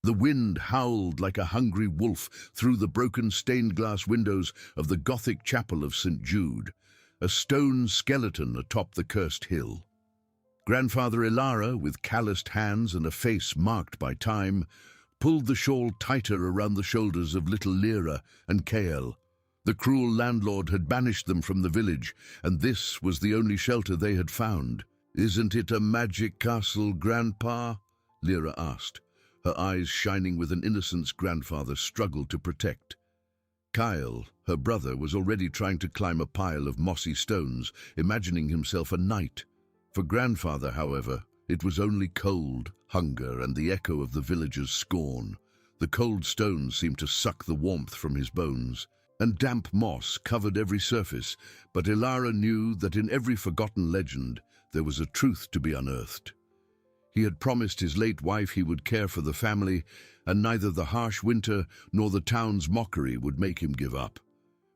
The wind howled like a hungry wolf through the broken stained-glass windows of the Gothic chapel of St. Jude, a stone skeleton atop the cursed hill. Grandfather Ilara, with calloused hands and a face marked by time, pulled the shawl tighter around the shoulders of little Lyra and Kael. The cruel landlord had banished them from the village, and this was the only shelter they had found. "Isn't it a magic castle, Grandpa?" Lyra asked, her eyes shining with an innocence grandfather struggled to protect. Kael, her brother, was already trying to climb a pile of mossy stones, imagining himself a knight. For grandfather, however, it was only cold, hunger, and the echo of the villagers' scorn. The cold stones seemed to suck the warmth from his bones, and damp moss covered every surface, but Ilara knew that in every forgotten legend there was a truth to be unearthed. He had promised his late wife he would care for the family, and neither the harsh winter nor the town's mockery would make him give up.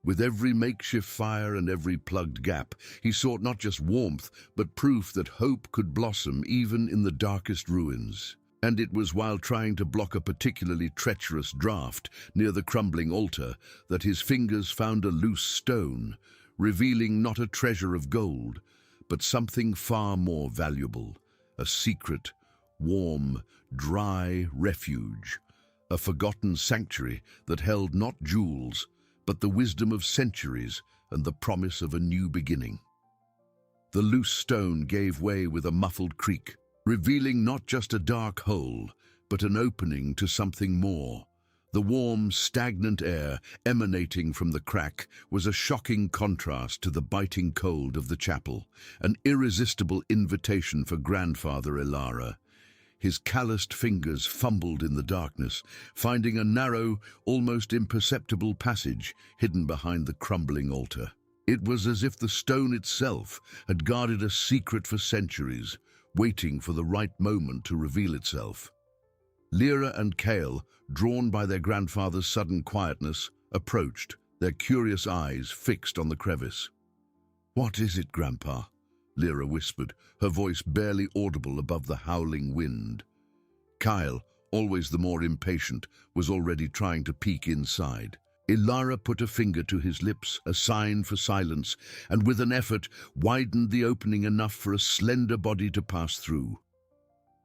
With every makeshift fire and every plugged gap, he sought not just warmth, but proof that hope could blossom even in the darkest ruins. And it was while trying to block a particularly treacherous draught near the crumbling altar that his fingers found a loose stone, revealing not a treasure of gold, but something far more valuable, a secret, warm, dry refuge, a forgotten sanctuary that held not jewels, but the wisdom of centuries and the promise of a new beginning. The loose stone gave way with a muffled creak, revealing not just a dark hole, but an opening to something more. The warm, stagnant air emanating from the crack was a shocking contrast to the biting cold of the chapel, an irresistible invitation for Grandfather Ilara. His calloused fingers fumbled in the darkness, finding a narrow, almost imperceptible passage hidden behind the crumbling altar. It was as if the stone itself had guarded a secret for centuries, waiting for the right moment to reveal itself. Lyra and Kael, drawn by their grandfather's sudden quietness, approached, their curious eyes fixed on the crevice. "What is it, Grandpa?" Lyra whispered, her voice barely audible above the howling wind. Kael, always the more impatient, was already trying to peek inside. Ilara put a finger to his lips, a sign for silence, and with an effort widened the opening enough for a slender body to pass through.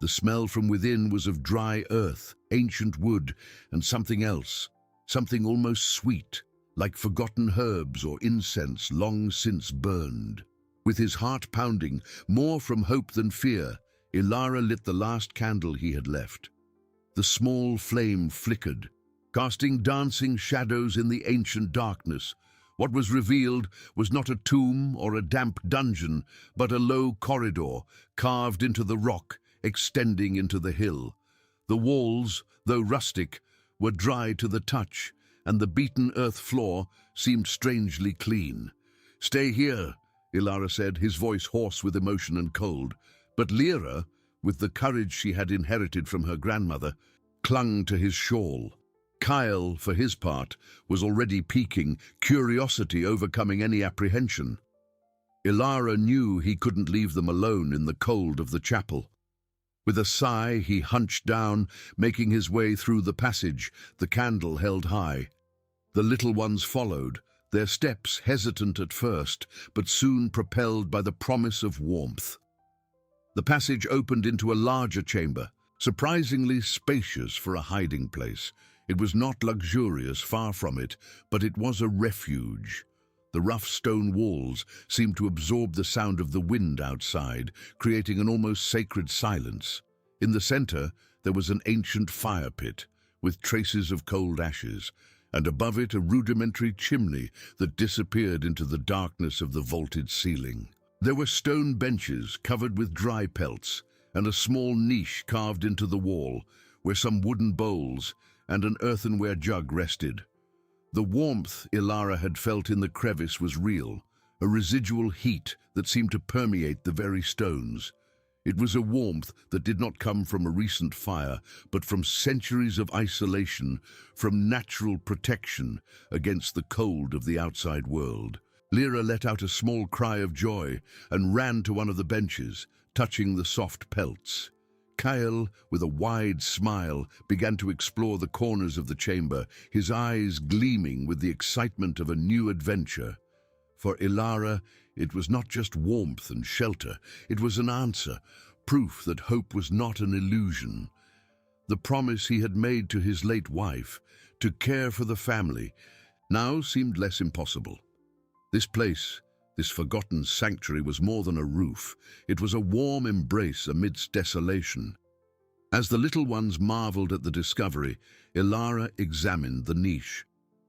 The smell from within was of dry earth, ancient wood, and something else, something almost sweet, like forgotten herbs or incense long since burned. With his heart pounding, more from hope than fear, Ilara lit the last candle he had left. The small flame flickered, casting dancing shadows in the ancient darkness. What was revealed was not a tomb or a damp dungeon, but a low corridor carved into the rock, extending into the hill. The walls, though rustic, were dry to the touch, and the beaten earth floor seemed strangely clean. "Stay here," Ilara said, his voice hoarse with emotion and cold. But Lyra, with the courage she had inherited from her grandmother, clung to his shawl. Kael, for his part, was already peaking, curiosity overcoming any apprehension. Ilara knew he couldn't leave them alone in the cold of the chapel. With a sigh, he hunched down, making his way through the passage, the candle held high. The little ones followed, their steps hesitant at first, but soon propelled by the promise of warmth. The passage opened into a larger chamber, surprisingly spacious for a hiding place. It was not luxurious, far from it, but it was a refuge. The rough stone walls seemed to absorb the sound of the wind outside, creating an almost sacred silence. In the center, there was an ancient fire pit, with traces of cold ashes, and above it a rudimentary chimney that disappeared into the darkness of the vaulted ceiling. There were stone benches covered with dry pelts, and a small niche carved into the wall, where some wooden bowls and an earthenware jug rested. The warmth Ilara had felt in the crevice was real, a residual heat that seemed to permeate the very stones. It was a warmth that did not come from a recent fire, but from centuries of isolation, from natural protection against the cold of the outside world. Lyra let out a small cry of joy and ran to one of the benches, touching the soft pelts. Kyle, with a wide smile, began to explore the corners of the chamber, his eyes gleaming with the excitement of a new adventure. For Ilara, it was not just warmth and shelter, it was an answer, proof that hope was not an illusion. The promise he had made to his late wife, to care for the family, now seemed less impossible. This place, this forgotten sanctuary, was more than a roof. It was a warm embrace amidst desolation. As the little ones marveled at the discovery, Ilara examined the niche.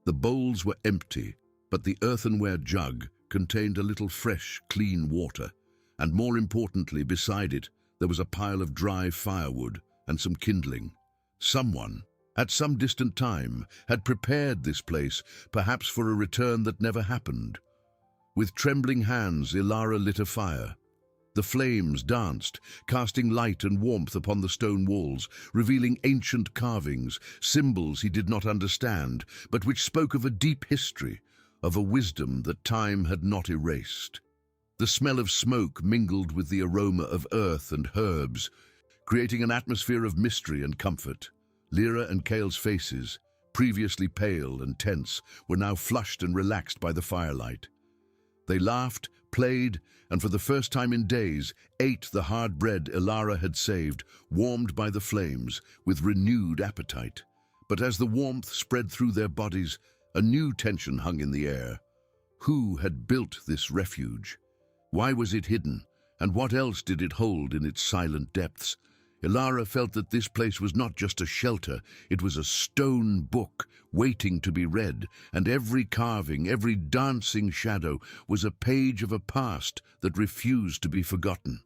The bowls were empty, but the earthenware jug contained a little fresh, clean water. And more importantly, beside it, there was a pile of dry firewood and some kindling. Someone, at some distant time, had prepared this place, perhaps for a return that never happened. With trembling hands, Ilara lit a fire. The flames danced, casting light and warmth upon the stone walls, revealing ancient carvings, symbols he did not understand, but which spoke of a deep history, of a wisdom that time had not erased. The smell of smoke mingled with the aroma of earth and herbs, creating an atmosphere of mystery and comfort. Lyra and Kale's faces, previously pale and tense, were now flushed and relaxed by the firelight. They laughed, played, and for the first time in days, ate the hard bread Ilara had saved, warmed by the flames, with renewed appetite. But as the warmth spread through their bodies, a new tension hung in the air. Who had built this refuge? Why was it hidden? And what else did it hold in its silent depths? Ilara felt that this place was not just a shelter, it was a stone book waiting to be read, and every carving, every dancing shadow was a page of a past that refused to be forgotten.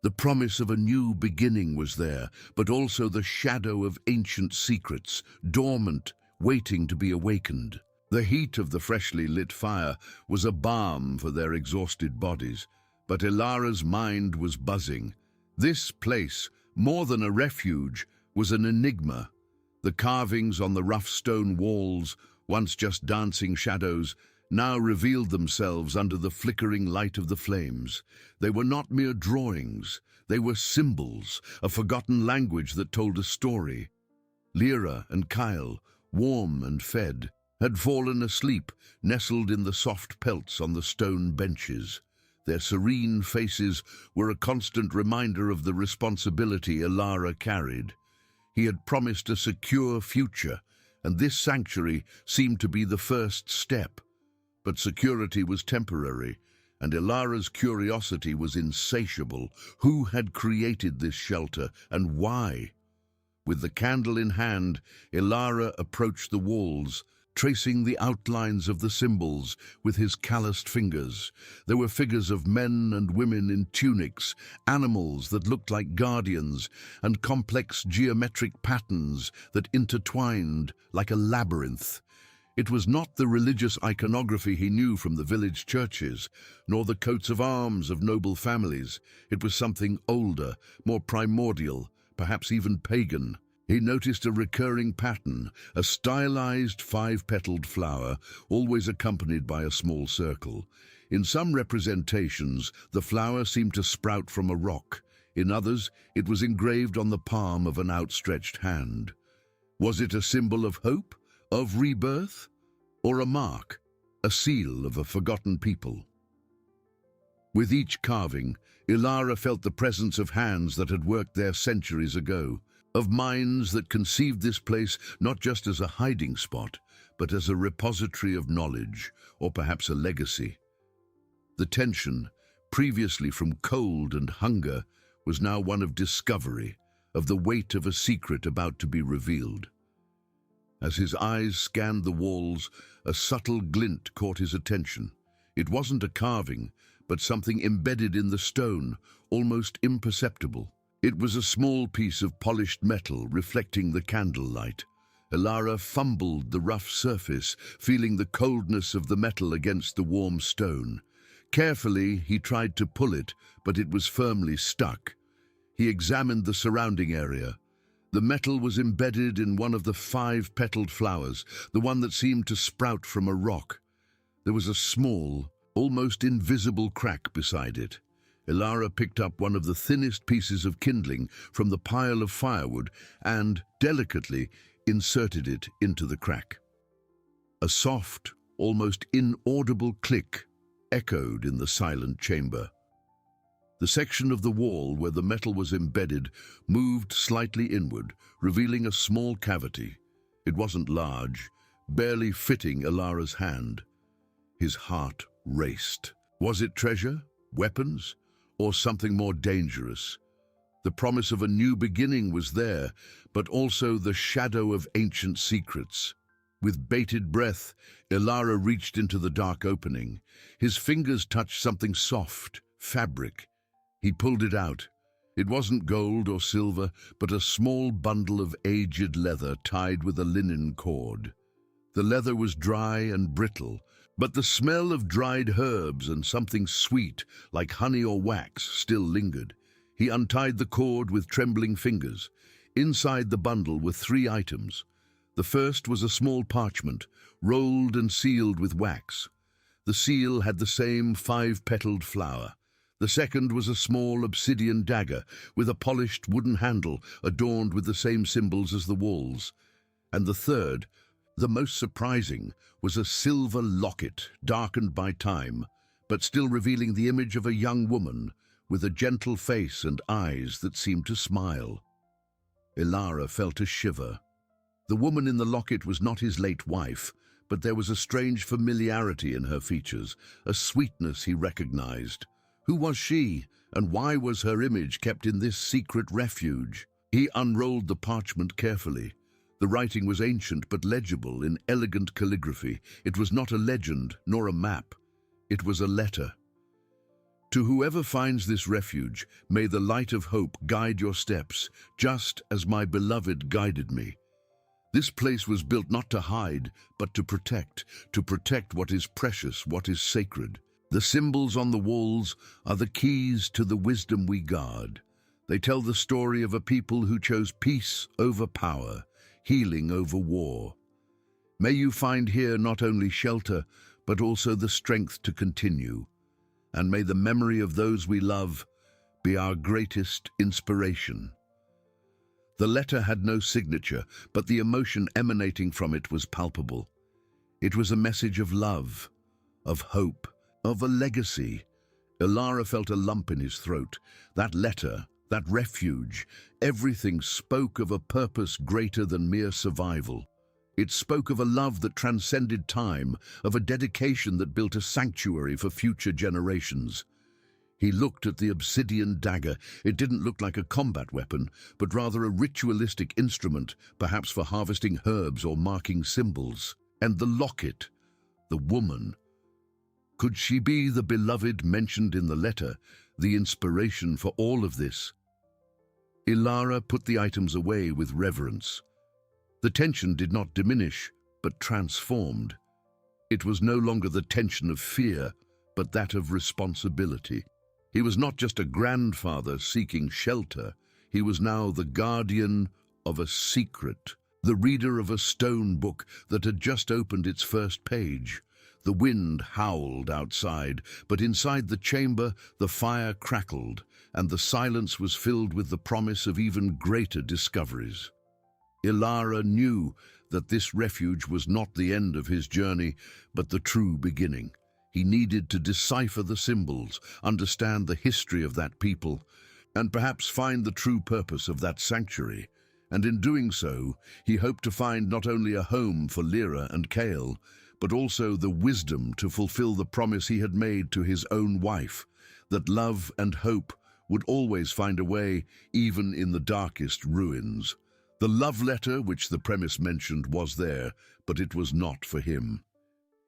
The promise of a new beginning was there, but also the shadow of ancient secrets, dormant, waiting to be awakened. The heat of the freshly lit fire was a balm for their exhausted bodies, but Ilara's mind was buzzing. This place, more than a refuge, was an enigma. The carvings on the rough stone walls, once just dancing shadows, now revealed themselves under the flickering light of the flames. They were not mere drawings, they were symbols, a forgotten language that told a story. Lyra and Kyle, warm and fed, had fallen asleep, nestled in the soft pelts on the stone benches. Their serene faces were a constant reminder of the responsibility Ilara carried. He had promised a secure future, and this sanctuary seemed to be the first step. But security was temporary, and Ilara's curiosity was insatiable. Who had created this shelter, and why? With the candle in hand, Ilara approached the walls, tracing the outlines of the symbols with his calloused fingers. There were figures of men and women in tunics, animals that looked like guardians, and complex geometric patterns that intertwined like a labyrinth. It was not the religious iconography he knew from the village churches, nor the coats of arms of noble families. It was something older, more primordial, perhaps even pagan. He noticed a recurring pattern, a stylized five-petaled flower, always accompanied by a small circle. In some representations, the flower seemed to sprout from a rock. In others, it was engraved on the palm of an outstretched hand. Was it a symbol of hope, of rebirth, or a mark, a seal of a forgotten people? With each carving, Ilara felt the presence of hands that had worked there centuries ago, of minds that conceived this place not just as a hiding spot, but as a repository of knowledge, or perhaps a legacy. The tension, previously from cold and hunger, was now one of discovery, of the weight of a secret about to be revealed. As his eyes scanned the walls, a subtle glint caught his attention. It wasn't a carving, but something embedded in the stone, almost imperceptible. It was a small piece of polished metal reflecting the candlelight. Ilara fumbled the rough surface, feeling the coldness of the metal against the warm stone. Carefully, he tried to pull it, but it was firmly stuck. He examined the surrounding area. The metal was embedded in one of the five-petaled flowers, the one that seemed to sprout from a rock. There was a small, almost invisible crack beside it. Ilara picked up one of the thinnest pieces of kindling from the pile of firewood and, delicately, inserted it into the crack. A soft, almost inaudible click echoed in the silent chamber. The section of the wall where the metal was embedded moved slightly inward, revealing a small cavity. It wasn't large, barely fitting Ilara's hand. His heart raced. Was it treasure, weapons, or something more dangerous? The promise of a new beginning was there, but also the shadow of ancient secrets. With bated breath, Ilara reached into the dark opening. His fingers touched something soft, fabric. He pulled it out. It wasn't gold or silver, but a small bundle of aged leather tied with a linen cord. The leather was dry and brittle, but the smell of dried herbs and something sweet, like honey or wax, still lingered. He untied the cord with trembling fingers. Inside the bundle were 3 items. The first was a small parchment, rolled and sealed with wax. The seal had the same 5-petaled flower. The second was a small obsidian dagger with a polished wooden handle adorned with the same symbols as the walls. And the third, the most surprising, was a silver locket, darkened by time, but still revealing the image of a young woman with a gentle face and eyes that seemed to smile. Ilara felt a shiver. The woman in the locket was not his late wife, but there was a strange familiarity in her features, a sweetness he recognized. Who was she, and why was her image kept in this secret refuge? He unrolled the parchment carefully. The writing was ancient but legible in elegant calligraphy. It was not a legend nor a map. It was a letter. To whoever finds this refuge, may the light of hope guide your steps, just as my beloved guided me. This place was built not to hide, but to protect what is precious, what is sacred. The symbols on the walls are the keys to the wisdom we guard. They tell the story of a people who chose peace over power, healing over war. May you find here not only shelter, but also the strength to continue. And may the memory of those we love be our greatest inspiration. The letter had no signature, but the emotion emanating from it was palpable. It was a message of love, of hope, of a legacy. Ilara felt a lump in his throat. That letter, that refuge, everything spoke of a purpose greater than mere survival. It spoke of a love that transcended time, of a dedication that built a sanctuary for future generations. He looked at the obsidian dagger. It didn't look like a combat weapon, but rather a ritualistic instrument, perhaps for harvesting herbs or marking symbols. And the locket, the woman. Could she be the beloved mentioned in the letter, the inspiration for all of this? Ilara put the items away with reverence. The tension did not diminish, but transformed. It was no longer the tension of fear, but that of responsibility. He was not just a grandfather seeking shelter. He was now the guardian of a secret, the reader of a stone book that had just opened its first page. The wind howled outside, but inside the chamber the fire crackled, and the silence was filled with the promise of even greater discoveries. Ilara knew that this refuge was not the end of his journey, but the true beginning. He needed to decipher the symbols, understand the history of that people, and perhaps find the true purpose of that sanctuary. And in doing so, he hoped to find not only a home for Lyra and Kale, but also the wisdom to fulfill the promise he had made to his own wife, that love and hope would always find a way, even in the darkest ruins. The love letter which the premise mentioned was there, but it was not for him.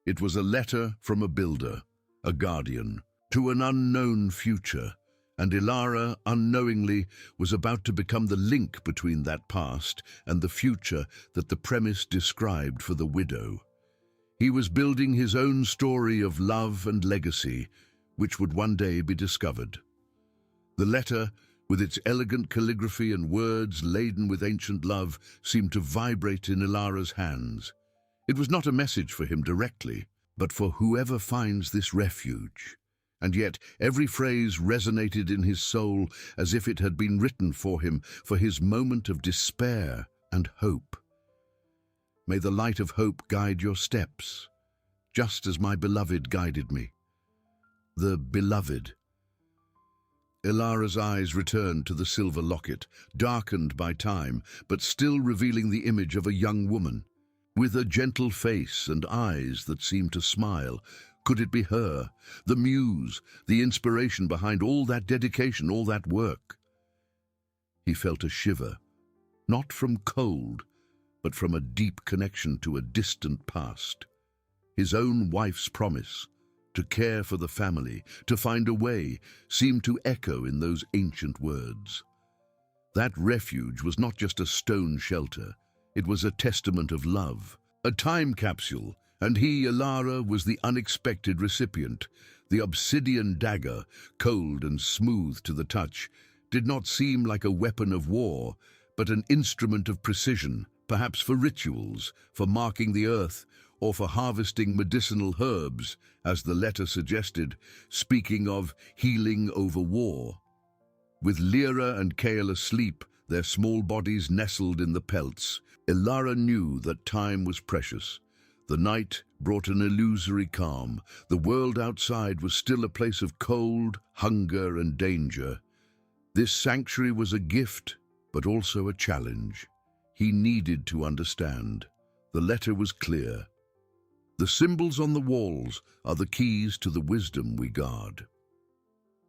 It was a letter from a builder, a guardian, to an unknown future, and Ilara, unknowingly, was about to become the link between that past and the future that the premise described for the widow. He was building his own story of love and legacy, which would one day be discovered. The letter, with its elegant calligraphy and words laden with ancient love, seemed to vibrate in Ilara's hands. It was not a message for him directly, but for whoever finds this refuge. And yet every phrase resonated in his soul as if it had been written for him, for his moment of despair and hope. May the light of hope guide your steps, just as my beloved guided me. The beloved. Ilara's eyes returned to the silver locket, darkened by time, but still revealing the image of a young woman, with a gentle face and eyes that seemed to smile. Could it be her, the muse, the inspiration behind all that dedication, all that work? He felt a shiver, not from cold, but from a deep connection to a distant past. His own wife's promise to care for the family, to find a way, seemed to echo in those ancient words. That refuge was not just a stone shelter, it was a testament of love, a time capsule, and he, Ilara, was the unexpected recipient. The obsidian dagger, cold and smooth to the touch, did not seem like a weapon of war, but an instrument of precision, perhaps for rituals, for marking the earth, or for harvesting medicinal herbs, as the letter suggested, speaking of healing over war. With Lyra and Kael asleep, their small bodies nestled in the pelts, Ilara knew that time was precious. The night brought an illusory calm. The world outside was still a place of cold, hunger, and danger. This sanctuary was a gift, but also a challenge. He needed to understand. The letter was clear. The symbols on the walls are the keys to the wisdom we guard.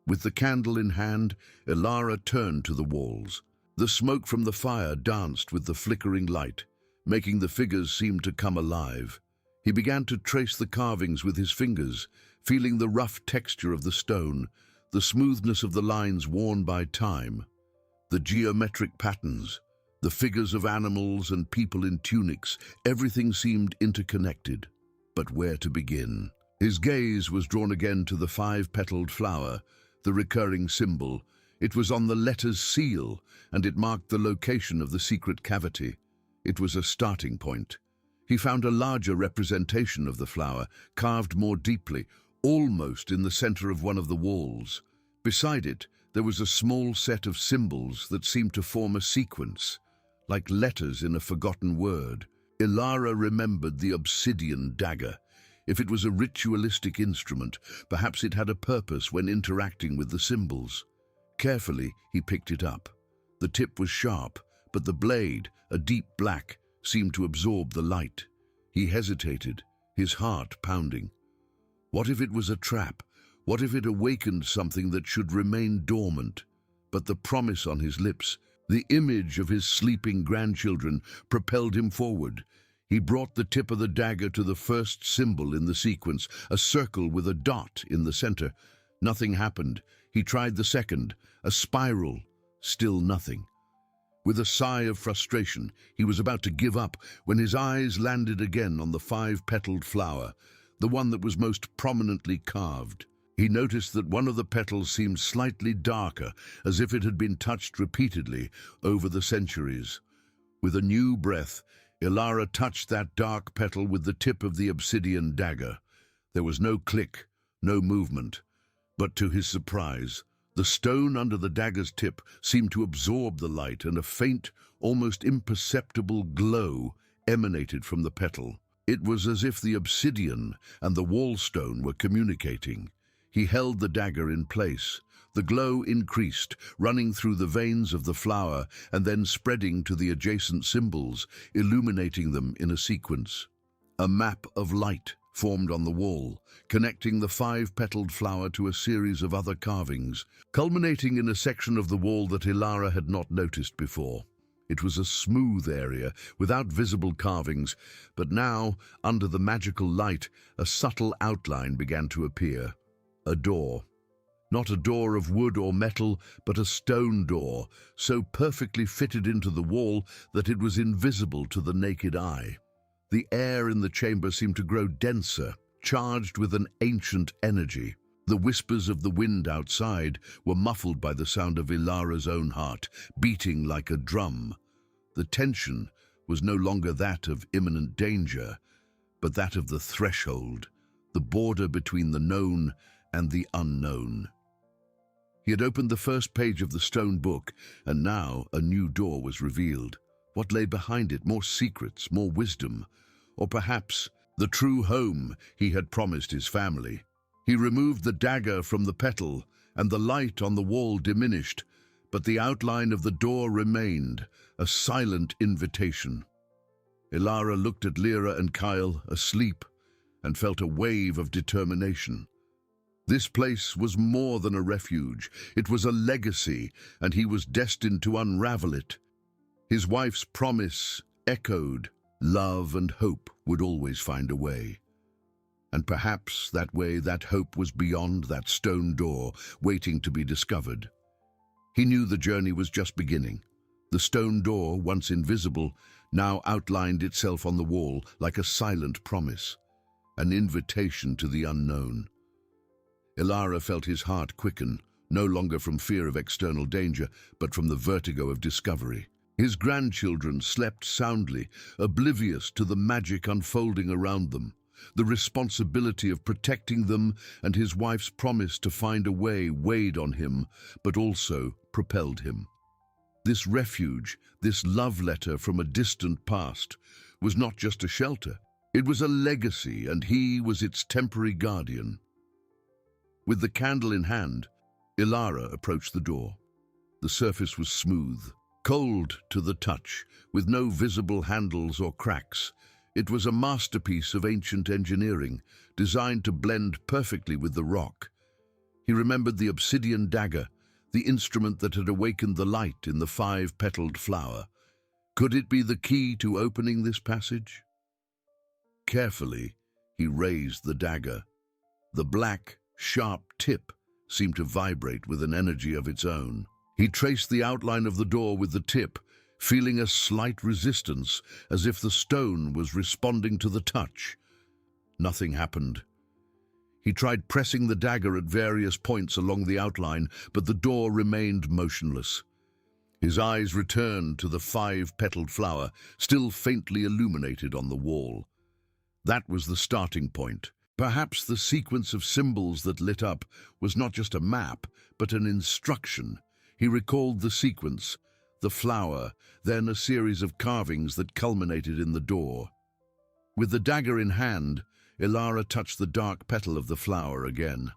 With the candle in hand, Ilara turned to the walls. The smoke from the fire danced with the flickering light, making the figures seem to come alive. He began to trace the carvings with his fingers, feeling the rough texture of the stone, the smoothness of the lines worn by time, the geometric patterns, the figures of animals and people in tunics. Everything seemed interconnected. But where to begin? His gaze was drawn again to the 5-petaled flower, the recurring symbol. It was on the letter's seal, and it marked the location of the secret cavity. It was a starting point. He found a larger representation of the flower, carved more deeply, almost in the center of one of the walls. Beside it, there was a small set of symbols that seemed to form a sequence, like letters in a forgotten word. Ilara remembered the obsidian dagger. If it was a ritualistic instrument, perhaps it had a purpose when interacting with the symbols. Carefully, he picked it up. The tip was sharp, but the blade, a deep black, seemed to absorb the light. He hesitated, his heart pounding. What if it was a trap? What if it awakened something that should remain dormant? But the promise on his lips, the image of his sleeping grandchildren, propelled him forward. He brought the tip of the dagger to the first symbol in the sequence, a circle with a dot in the center. Nothing happened. He tried the second, a spiral. Still nothing. With a sigh of frustration, he was about to give up when his eyes landed again on the 5-petaled flower, the one that was most prominently carved. He noticed that one of the petals seemed slightly darker, as if it had been touched repeatedly over the centuries. With a new breath, Ilara touched that dark petal with the tip of the obsidian dagger. There was no click, no movement. But to his surprise, the stone under the dagger's tip seemed to absorb the light, and a faint, almost imperceptible glow emanated from the petal. It was as if the obsidian and the wallstone were communicating. He held the dagger in place. The glow increased, running through the veins of the flower and then spreading to the adjacent symbols, illuminating them in a sequence. A map of light formed on the wall, connecting the 5-petaled flower to a series of other carvings, culminating in a section of the wall that Ilara had not noticed before. It was a smooth area, without visible carvings, but now, under the magical light, a subtle outline began to appear. A door. Not a door of wood or metal, but a stone door, so perfectly fitted into the wall that it was invisible to the naked eye. The air in the chamber seemed to grow denser, charged with an ancient energy. The whispers of the wind outside were muffled by the sound of Ilara's own heart, beating like a drum. The tension was no longer that of imminent danger, but that of the threshold, the border between the known and the unknown. He had opened the first page of the stone book, and now a new door was revealed. What lay behind it? More secrets, more wisdom, or perhaps the true home he had promised his family. He removed the dagger from the petal, and the light on the wall diminished, but the outline of the door remained, a silent invitation. Ilara looked at Lyra and Kyle, asleep, and felt a wave of determination. This place was more than a refuge. It was a legacy, and he was destined to unravel it. His wife's promise echoed. Love and hope would always find a way. And perhaps that way, that hope, was beyond that stone door, waiting to be discovered. He knew the journey was just beginning. The stone door, once invisible, now outlined itself on the wall like a silent promise, an invitation to the unknown. Ilara felt his heart quicken, no longer from fear of external danger, but from the vertigo of discovery. His grandchildren slept soundly, oblivious to the magic unfolding around them. The responsibility of protecting them and his wife's promise to find a way weighed on him, but also propelled him. This refuge, this love letter from a distant past, was not just a shelter. It was a legacy, and he was its temporary guardian. With the candle in hand, Ilara approached the door. The surface was smooth, cold to the touch, with no visible handles or cracks. It was a masterpiece of ancient engineering, designed to blend perfectly with the rock. He remembered the obsidian dagger, the instrument that had awakened the light in the 5-petaled flower. Could it be the key to opening this passage? Carefully, he raised the dagger. The black, sharp tip seemed to vibrate with an energy of its own. He traced the outline of the door with the tip, feeling a slight resistance, as if the stone was responding to the touch. Nothing happened. He tried pressing the dagger at various points along the outline, but the door remained motionless. His eyes returned to the 5-petaled flower, still faintly illuminated on the wall. That was the starting point. Perhaps the sequence of symbols that lit up was not just a map, but an instruction. He recalled the sequence, the flower, then a series of carvings that culminated in the door. With the dagger in hand, Ilara touched the dark petal of the flower again.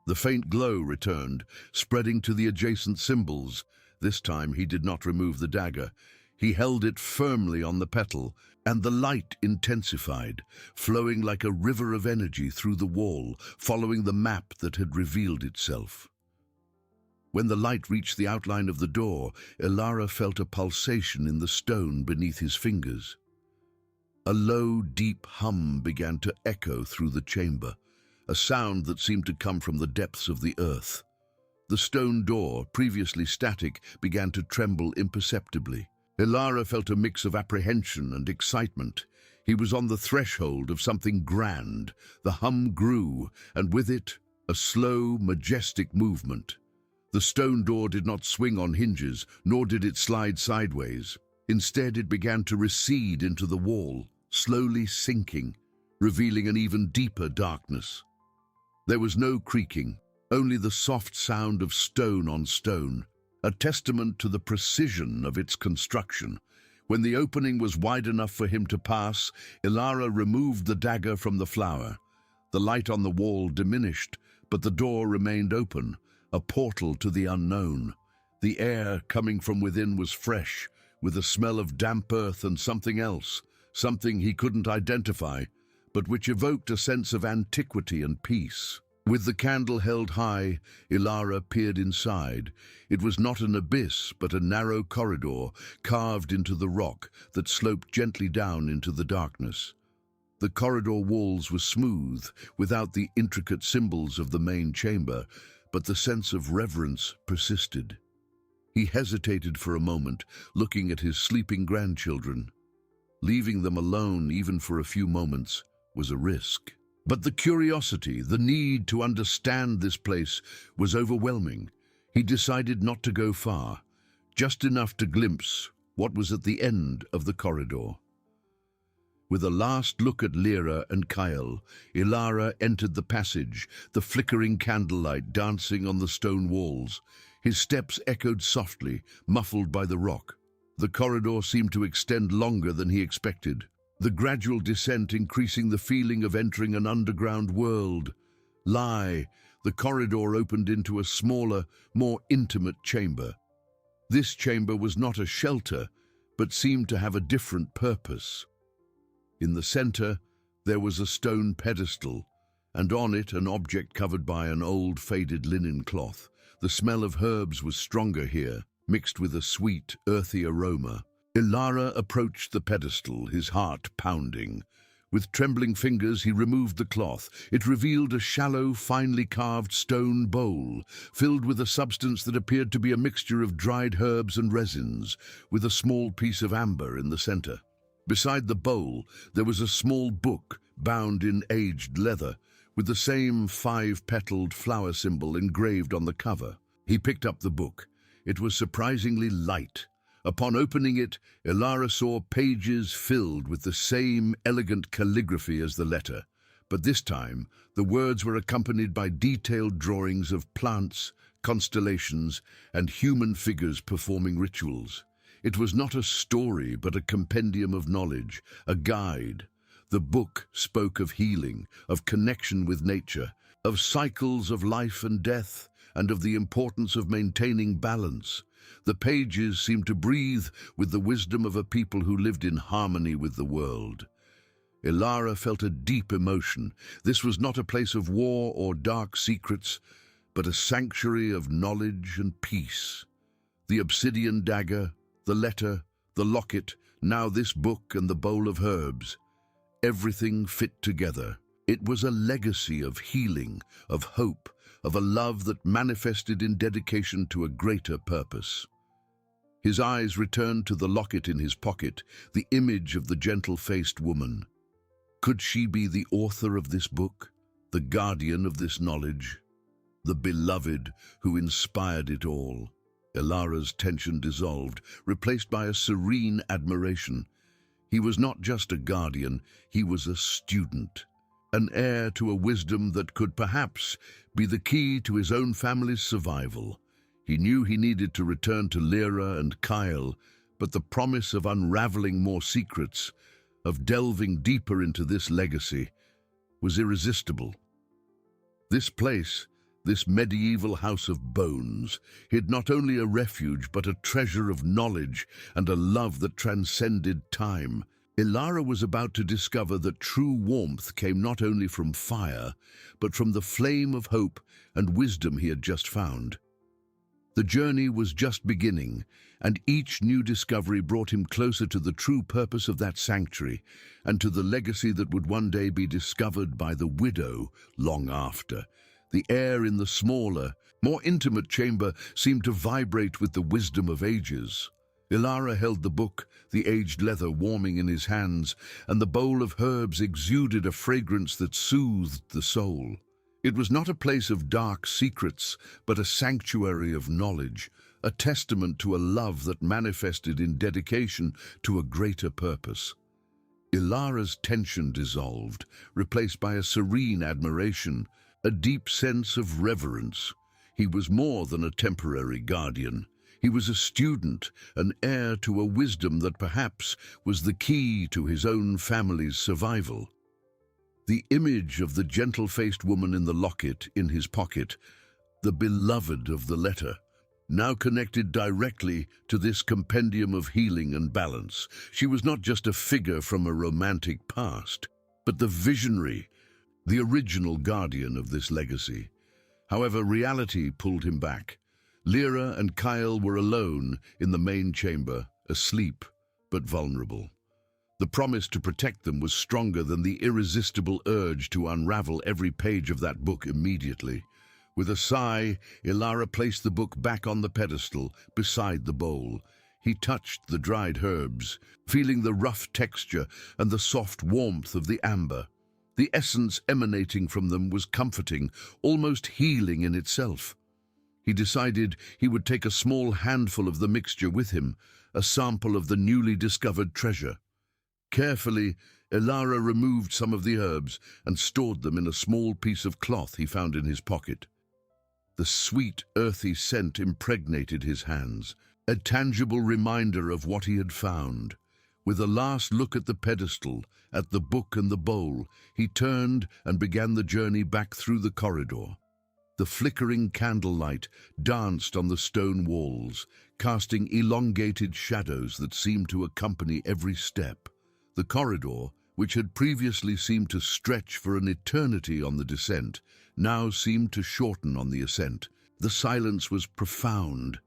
The faint glow returned, spreading to the adjacent symbols. This time he did not remove the dagger. He held it firmly on the petal, and the light intensified, flowing like a river of energy through the wall, following the map that had revealed itself. When the light reached the outline of the door, Ilara felt a pulsation in the stone beneath his fingers. A low, deep hum began to echo through the chamber, a sound that seemed to come from the depths of the earth. The stone door, previously static, began to tremble imperceptibly. Ilara felt a mix of apprehension and excitement. He was on the threshold of something grand. The hum grew, and with it, a slow, majestic movement. The stone door did not swing on hinges, nor did it slide sideways. Instead, it began to recede into the wall, slowly sinking, revealing an even deeper darkness. There was no creaking, only the soft sound of stone on stone, a testament to the precision of its construction. When the opening was wide enough for him to pass, Ilara removed the dagger from the flower. The light on the wall diminished, but the door remained open, a portal to the unknown. The air coming from within was fresh, with a smell of damp earth and something else, something he couldn't identify, but which evoked a sense of antiquity and peace. With the candle held high, Ilara peered inside. It was not an abyss, but a narrow corridor carved into the rock that sloped gently down into the darkness. The corridor walls were smooth, without the intricate symbols of the main chamber, but the sense of reverence persisted. He hesitated for a moment, looking at his sleeping grandchildren. Leaving them alone, even for a few moments, was a risk. But the curiosity, the need to understand this place, was overwhelming. He decided not to go far, just enough to glimpse what was at the end of the corridor. With a last look at Lyra and Kyle, Ilara entered the passage, the flickering candlelight dancing on the stone walls. His steps echoed softly, muffled by the rock. The corridor seemed to extend longer than he expected, the gradual descent increasing the feeling of entering an underground world. The corridor opened into a smaller, more intimate chamber. This chamber was not a shelter, but seemed to have a different purpose. In the center, there was a stone pedestal, and on it an object covered by an old, faded linen cloth. The smell of herbs was stronger here, mixed with a sweet, earthy aroma. Ilara approached the pedestal, his heart pounding. With trembling fingers, he removed the cloth. It revealed a shallow, finely carved stone bowl, filled with a substance that appeared to be a mixture of dried herbs and resins, with a small piece of amber in the center. Beside the bowl, there was a small book, bound in aged leather, with the same 5-petaled flower symbol engraved on the cover. He picked up the book. It was surprisingly light. Upon opening it, Ilara saw pages filled with the same elegant calligraphy as the letter, but this time the words were accompanied by detailed drawings of plants, constellations, and human figures performing rituals. It was not a story, but a compendium of knowledge, a guide. The book spoke of healing, of connection with nature, of cycles of life and death, and of the importance of maintaining balance. The pages seemed to breathe with the wisdom of a people who lived in harmony with the world. Ilara felt a deep emotion. This was not a place of war or dark secrets, but a sanctuary of knowledge and peace. The obsidian dagger, the letter, the locket, now this book and the bowl of herbs. Everything fit together. It was a legacy of healing, of hope, of a love that manifested in dedication to a greater purpose. His eyes returned to the locket in his pocket, the image of the gentle-faced woman. Could she be the author of this book, the guardian of this knowledge, the beloved who inspired it all? Ilara's tension dissolved, replaced by a serene admiration. He was not just a guardian, he was a student, an heir to a wisdom that could perhaps be the key to his own family's survival. He knew he needed to return to Lyra and Kyle, but the promise of unraveling more secrets, of delving deeper into this legacy, was irresistible. This place, this medieval house of bones, hid not only a refuge but a treasure of knowledge and a love that transcended time. Ilara was about to discover that true warmth came not only from fire, but from the flame of hope and wisdom he had just found. The journey was just beginning, and each new discovery brought him closer to the true purpose of that sanctuary and to the legacy that would one day be discovered by the widow long after. The air in the smaller, more intimate chamber seemed to vibrate with the wisdom of ages. Ilara held the book, the aged leather warming in his hands, and the bowl of herbs exuded a fragrance that soothed the soul. It was not a place of dark secrets, but a sanctuary of knowledge, a testament to a love that manifested in dedication to a greater purpose. Ilara's tension dissolved, replaced by a serene admiration, a deep sense of reverence. He was more than a temporary guardian. He was a student, an heir to a wisdom that perhaps was the key to his own family's survival. The image of the gentle-faced woman in the locket in his pocket, the beloved of the letter, now connected directly to this compendium of healing and balance. She was not just a figure from a romantic past, but the visionary, the original guardian of this legacy. However, reality pulled him back. Lyra and Kyle were alone in the main chamber, asleep but vulnerable. The promise to protect them was stronger than the irresistible urge to unravel every page of that book immediately. With a sigh, Ilara placed the book back on the pedestal beside the bowl. He touched the dried herbs, feeling the rough texture and the soft warmth of the amber. The essence emanating from them was comforting, almost healing in itself. He decided he would take a small handful of the mixture with him, a sample of the newly discovered treasure. Carefully, Ilara removed some of the herbs and stored them in a small piece of cloth he found in his pocket. The sweet, earthy scent impregnated his hands, a tangible reminder of what he had found. With a last look at the pedestal, at the book and the bowl, he turned and began the journey back through the corridor. The flickering candlelight danced on the stone walls, casting elongated shadows that seemed to accompany every step. The corridor, which had previously seemed to stretch for an eternity on the descent, now seemed to shorten on the ascent. The silence was profound,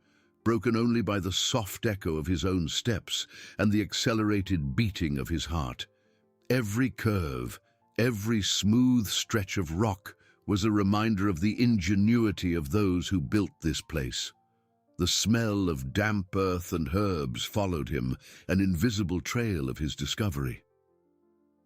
broken only by the soft echo of his own steps and the accelerated beating of his heart. Every curve, every smooth stretch of rock was a reminder of the ingenuity of those who built this place. The smell of damp earth and herbs followed him, an invisible trail of his discovery.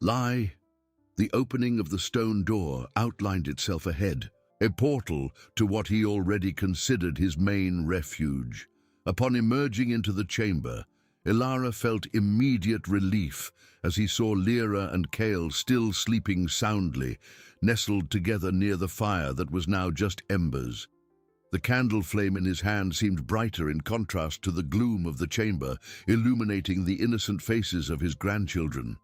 The opening of the stone door outlined itself ahead, a portal to what he already considered his main refuge. Upon emerging into the chamber, Ilara felt immediate relief as he saw Lyra and Kale still sleeping soundly, nestled together near the fire that was now just embers. The candle flame in his hand seemed brighter in contrast to the gloom of the chamber, illuminating the innocent faces of his grandchildren.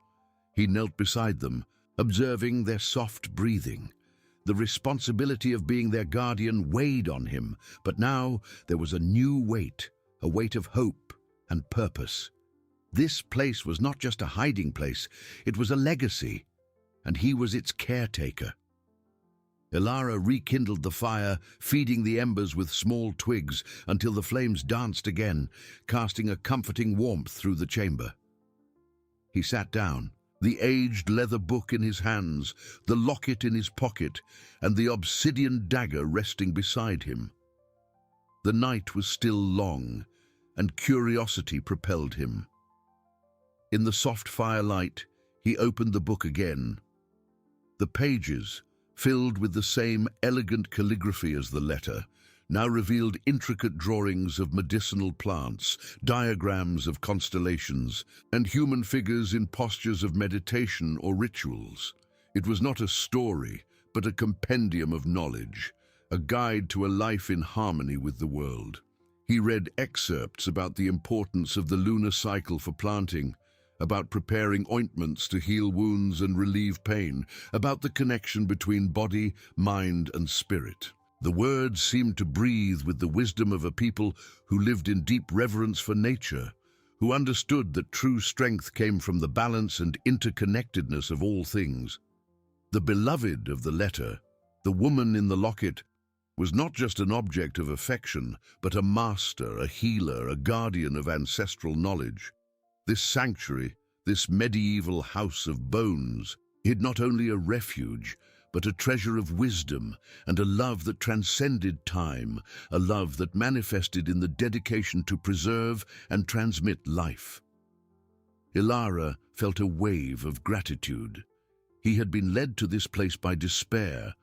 He knelt beside them, observing their soft breathing. The responsibility of being their guardian weighed on him, but now there was a new weight, a weight of hope and purpose. This place was not just a hiding place, it was a legacy, and he was its caretaker. Ilara rekindled the fire, feeding the embers with small twigs until the flames danced again, casting a comforting warmth through the chamber. He sat down, the aged leather book in his hands, the locket in his pocket, and the obsidian dagger resting beside him. The night was still long, and curiosity propelled him. In the soft firelight, he opened the book again. The pages, filled with the same elegant calligraphy as the letter, now revealed intricate drawings of medicinal plants, diagrams of constellations, and human figures in postures of meditation or rituals. It was not a story, but a compendium of knowledge, a guide to a life in harmony with the world. He read excerpts about the importance of the lunar cycle for planting, about preparing ointments to heal wounds and relieve pain, about the connection between body, mind, and spirit. The words seemed to breathe with the wisdom of a people who lived in deep reverence for nature, who understood that true strength came from the balance and interconnectedness of all things. The beloved of the letter, the woman in the locket, was not just an object of affection, but a master, a healer, a guardian of ancestral knowledge. This sanctuary, this medieval house of bones, hid not only a refuge, but a treasure of wisdom and a love that transcended time, a love that manifested in the dedication to preserve and transmit life. Ilara felt a wave of gratitude. He had been led to this place by despair,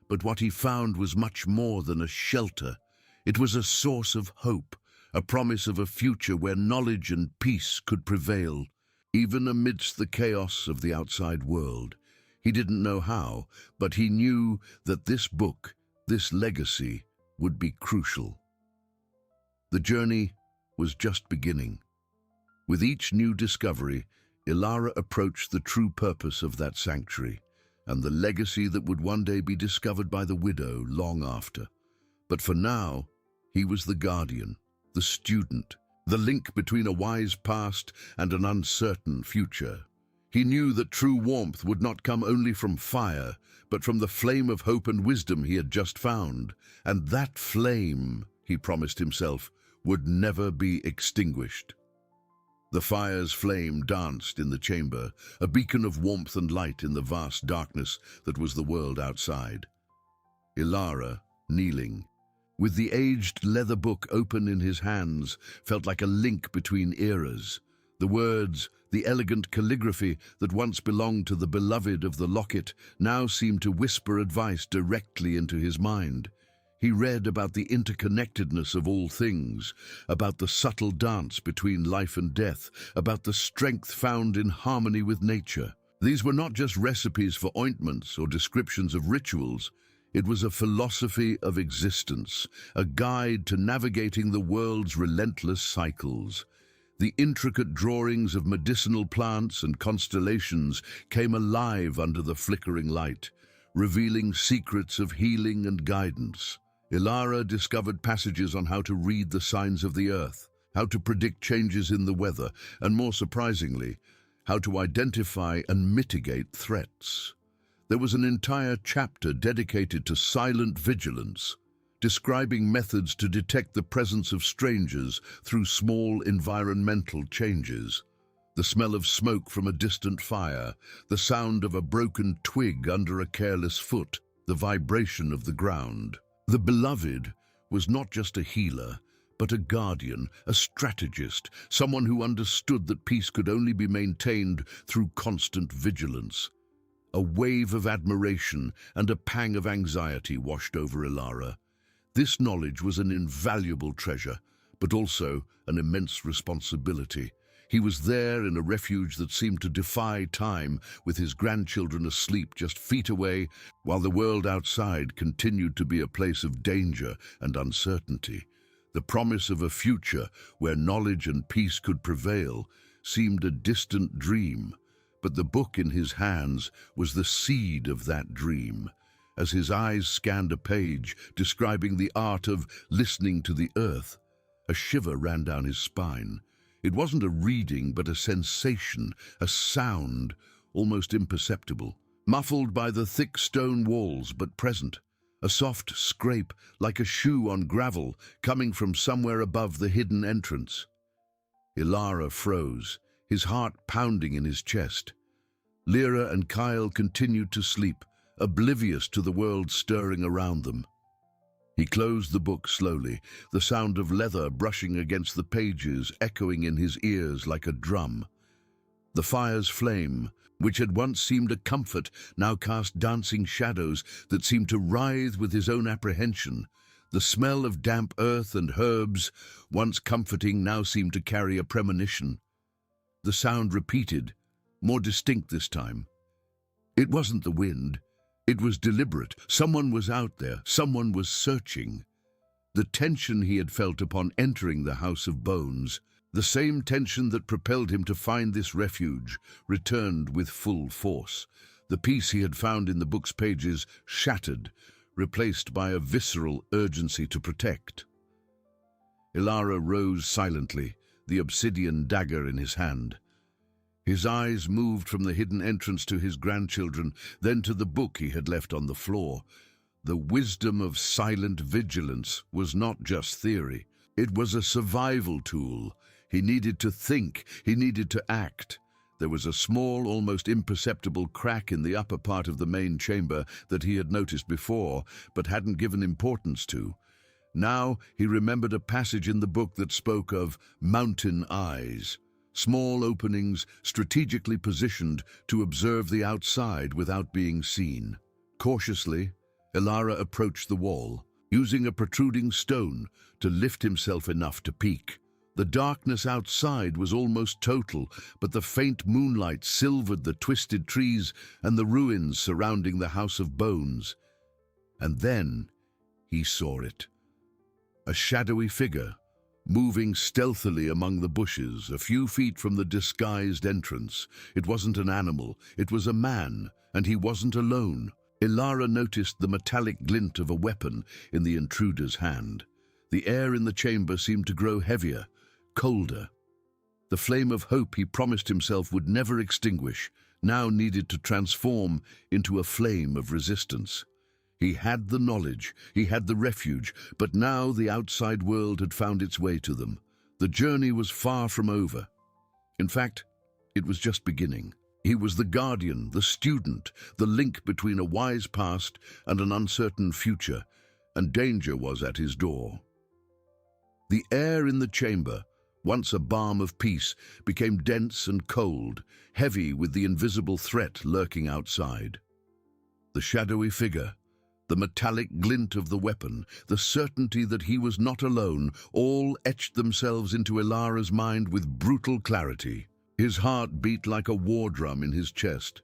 but what he found was much more than a shelter. It was a source of hope, a promise of a future where knowledge and peace could prevail, even amidst the chaos of the outside world. He didn't know how, but he knew that this book, this legacy, would be crucial. The journey was just beginning. With each new discovery, Ilara approached the true purpose of that sanctuary, and the legacy that would one day be discovered by the widow long after. But for now, he was the guardian, the student, the link between a wise past and an uncertain future. He knew that true warmth would not come only from fire, but from the flame of hope and wisdom he had just found. And that flame, he promised himself, would never be extinguished. The fire's flame danced in the chamber, a beacon of warmth and light in the vast darkness that was the world outside. Ilara, kneeling, with the aged leather book open in his hands, felt like a link between eras. The words, the elegant calligraphy that once belonged to the beloved of the locket, now seemed to whisper advice directly into his mind. He read about the interconnectedness of all things, about the subtle dance between life and death, about the strength found in harmony with nature. These were not just recipes for ointments or descriptions of rituals. It was a philosophy of existence, a guide to navigating the world's relentless cycles. The intricate drawings of medicinal plants and constellations came alive under the flickering light, revealing secrets of healing and guidance. Ilara discovered passages on how to read the signs of the earth, how to predict changes in the weather, and more surprisingly, how to identify and mitigate threats. There was an entire chapter dedicated to silent vigilance, describing methods to detect the presence of strangers through small environmental changes. The smell of smoke from a distant fire, the sound of a broken twig under a careless foot, the vibration of the ground. The beloved was not just a healer, but a guardian, a strategist, someone who understood that peace could only be maintained through constant vigilance. A wave of admiration and a pang of anxiety washed over Ilara. This knowledge was an invaluable treasure, but also an immense responsibility. He was there in a refuge that seemed to defy time, with his grandchildren asleep just feet away, while the world outside continued to be a place of danger and uncertainty. The promise of a future where knowledge and peace could prevail seemed a distant dream, but the book in his hands was the seed of that dream. As his eyes scanned a page describing the art of listening to the earth, a shiver ran down his spine. It wasn't a reading, but a sensation, a sound, almost imperceptible, muffled by the thick stone walls, but present. A soft scrape, like a shoe on gravel, coming from somewhere above the hidden entrance. Ilara froze, his heart pounding in his chest. Lyra and Kyle continued to sleep, oblivious to the world stirring around them. He closed the book slowly, the sound of leather brushing against the pages echoing in his ears like a drum. The fire's flame, which had once seemed a comfort, now cast dancing shadows that seemed to writhe with his own apprehension. The smell of damp earth and herbs, once comforting, now seemed to carry a premonition. The sound repeated, more distinct this time. It wasn't the wind. It was deliberate. Someone was out there. Someone was searching. The tension he had felt upon entering the House of Bones, the same tension that propelled him to find this refuge, returned with full force. The peace he had found in the book's pages shattered, replaced by a visceral urgency to protect. Ilara rose silently, the obsidian dagger in his hand. His eyes moved from the hidden entrance to his grandchildren, then to the book he had left on the floor. The wisdom of silent vigilance was not just theory. It was a survival tool. He needed to think. He needed to act. There was a small, almost imperceptible crack in the upper part of the main chamber that he had noticed before, but hadn't given importance to. Now he remembered a passage in the book that spoke of mountain eyes. Small openings strategically positioned to observe the outside without being seen. Cautiously, Ilara approached the wall, using a protruding stone to lift himself enough to peek. The darkness outside was almost total, but the faint moonlight silvered the twisted trees and the ruins surrounding the House of Bones. And then he saw it. A shadowy figure, moving stealthily among the bushes, a few feet from the disguised entrance. It wasn't an animal, it was a man, and he wasn't alone. Ilara noticed the metallic glint of a weapon in the intruder's hand. The air in the chamber seemed to grow heavier, colder. The flame of hope he promised himself would never extinguish now needed to transform into a flame of resistance. He had the knowledge, he had the refuge, but now the outside world had found its way to them. The journey was far from over. In fact, it was just beginning. He was the guardian, the student, the link between a wise past and an uncertain future, and danger was at his door. The air in the chamber, once a balm of peace, became dense and cold, heavy with the invisible threat lurking outside. The shadowy figure, The metallic glint of the weapon, the certainty that he was not alone, all etched themselves into Ilara's mind with brutal clarity. His heart beat like a war drum in his chest,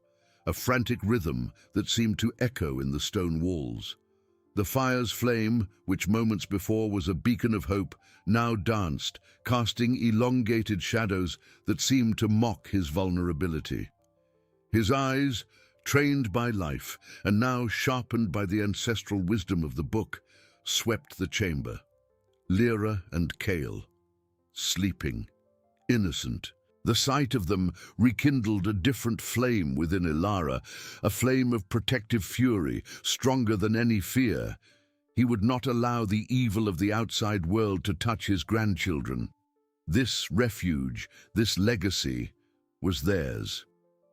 a frantic rhythm that seemed to echo in the stone walls. The fire's flame, which moments before was a beacon of hope, now danced, casting elongated shadows that seemed to mock his vulnerability. His eyes, trained by life and now sharpened by the ancestral wisdom of the book, swept the chamber. Lyra and Kale, sleeping, innocent. The sight of them rekindled a different flame within Ilara, a flame of protective fury, stronger than any fear. He would not allow the evil of the outside world to touch his grandchildren. This refuge, this legacy, was theirs.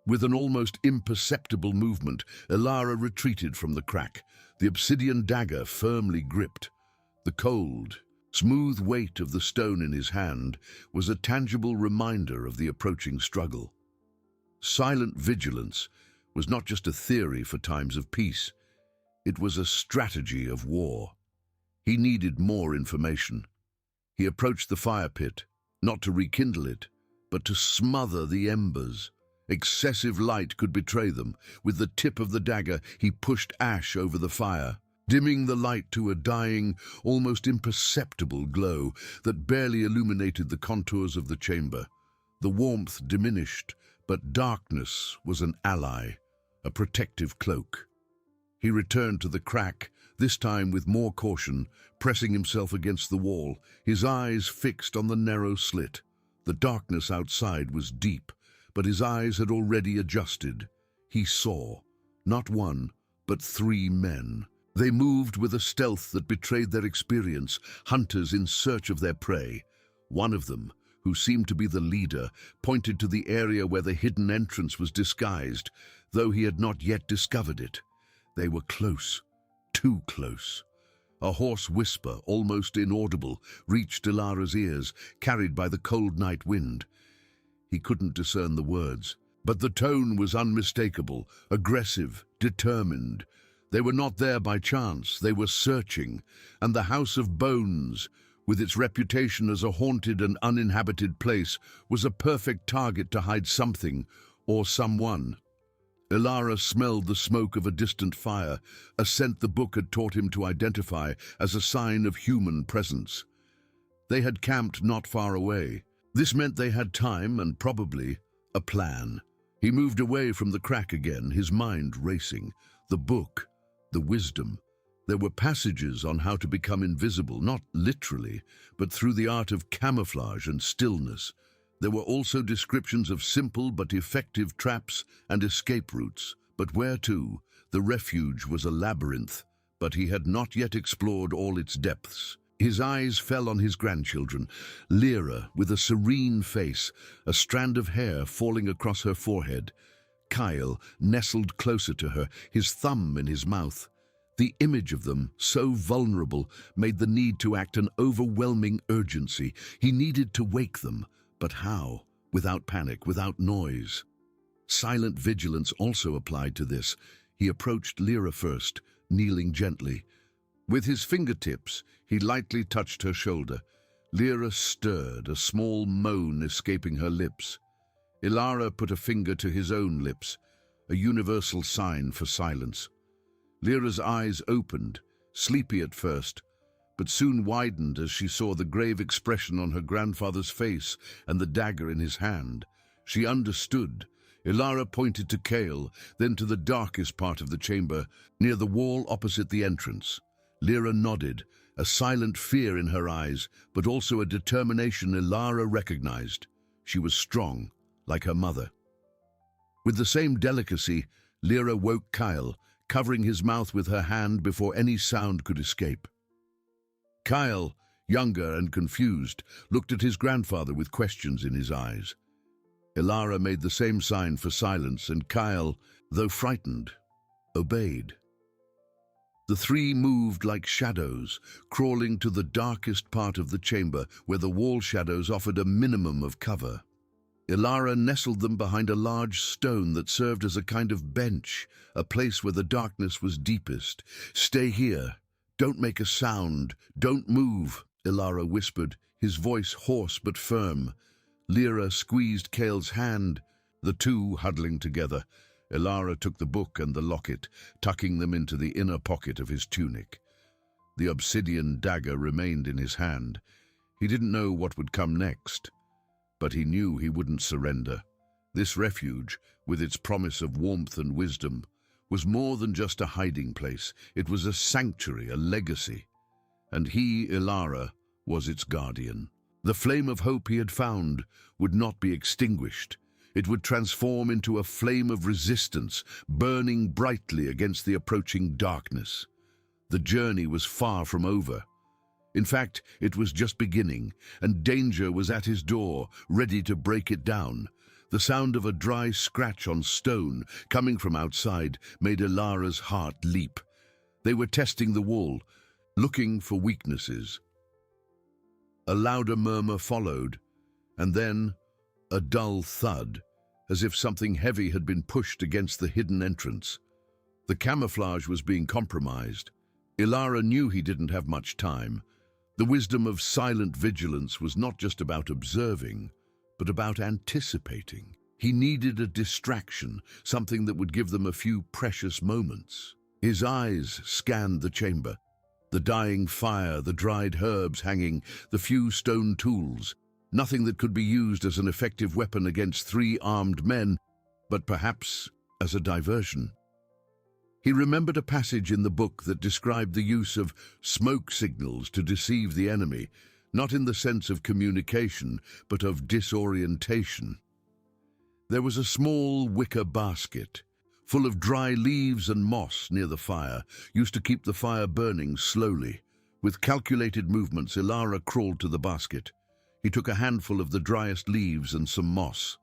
With an almost imperceptible movement, Ilara retreated from the crack, the obsidian dagger firmly gripped. The cold, smooth weight of the stone in his hand was a tangible reminder of the approaching struggle. Silent vigilance was not just a theory for times of peace. It was a strategy of war. He needed more information. He approached the fire pit, not to rekindle it, but to smother the embers. Excessive light could betray them. With the tip of the dagger, he pushed ash over the fire, dimming the light to a dying, almost imperceptible glow that barely illuminated the contours of the chamber. The warmth diminished, but darkness was an ally, a protective cloak. He returned to the crack, this time with more caution, pressing himself against the wall, his eyes fixed on the narrow slit. The darkness outside was deep, but his eyes had already adjusted. He saw, not one, but 3 men. They moved with a stealth that betrayed their experience, hunters in search of their prey. One of them, who seemed to be the leader, pointed to the area where the hidden entrance was disguised, though he had not yet discovered it. They were close, too close. A hoarse whisper, almost inaudible, reached Ilara's ears, carried by the cold night wind. He couldn't discern the words, but the tone was unmistakable, aggressive, determined. They were not there by chance, they were searching, and the House of Bones, with its reputation as a haunted and uninhabited place, was a perfect target to hide something or someone. Ilara smelled the smoke of a distant fire, a scent the book had taught him to identify as a sign of human presence. They had camped not far away. This meant they had time and probably a plan. He moved away from the crack again, his mind racing. The book, the wisdom. There were passages on how to become invisible, not literally, but through the art of camouflage and stillness. There were also descriptions of simple but effective traps and escape routes. But where to? The refuge was a labyrinth, but he had not yet explored all its depths. His eyes fell on his grandchildren, Lyra with a serene face, a strand of hair falling across her forehead. Kyle nestled closer to her, his thumb in his mouth. The image of them, so vulnerable, made the need to act an overwhelming urgency. He needed to wake them. But how? Without panic, without noise. Silent vigilance also applied to this. He approached Lyra first, kneeling gently. With his fingertips, he lightly touched her shoulder. Lyra stirred, a small moan escaping her lips. Ilara put a finger to his own lips, a universal sign for silence. Lyra's eyes opened, sleepy at first, but soon widened as she saw the grave expression on her grandfather's face and the dagger in his hand. She understood. Ilara pointed to Kale, then to the darkest part of the chamber, near the wall opposite the entrance. Lyra nodded, a silent fear in her eyes, but also a determination Ilara recognized. She was strong, like her mother. With the same delicacy, Lyra woke Kyle, covering his mouth with her hand before any sound could escape. Kyle, younger and confused, looked at his grandfather with questions in his eyes. Ilara made the same sign for silence, and Kyle, though frightened, obeyed. The 3 moved like shadows, crawling to the darkest part of the chamber where the wall shadows offered a minimum of cover. Ilara nestled them behind a large stone that served as a kind of bench, a place where the darkness was deepest. "Stay here. Don't make a sound. Don't move," Ilara whispered, his voice hoarse but firm. Lyra squeezed Kale's hand, the two huddling together. Ilara took the book and the locket, tucking them into the inner pocket of his tunic. The obsidian dagger remained in his hand. He didn't know what would come next, but he knew he wouldn't surrender. This refuge, with its promise of warmth and wisdom, was more than just a hiding place. It was a sanctuary, a legacy. And he, Ilara, was its guardian. The flame of hope he had found would not be extinguished. It would transform into a flame of resistance, burning brightly against the approaching darkness. The journey was far from over. In fact, it was just beginning, and danger was at his door, ready to break it down. The sound of a dry scratch on stone coming from outside made Ilara's heart leap. They were testing the wall, looking for weaknesses. A louder murmur followed, and then a dull thud, as if something heavy had been pushed against the hidden entrance. The camouflage was being compromised. Ilara knew he didn't have much time. The wisdom of silent vigilance was not just about observing, but about anticipating. He needed a distraction, something that would give them a few precious moments. His eyes scanned the chamber. The dying fire, the dried herbs hanging, the few stone tools. Nothing that could be used as an effective weapon against three armed men, but perhaps as a diversion. He remembered a passage in the book that described the use of smoke signals to deceive the enemy, not in the sense of communication, but of disorientation. There was a small wicker basket, full of dry leaves and moss near the fire, used to keep the fire burning slowly. With calculated movements, Ilara crawled to the basket. He took a handful of the driest leaves and some moss.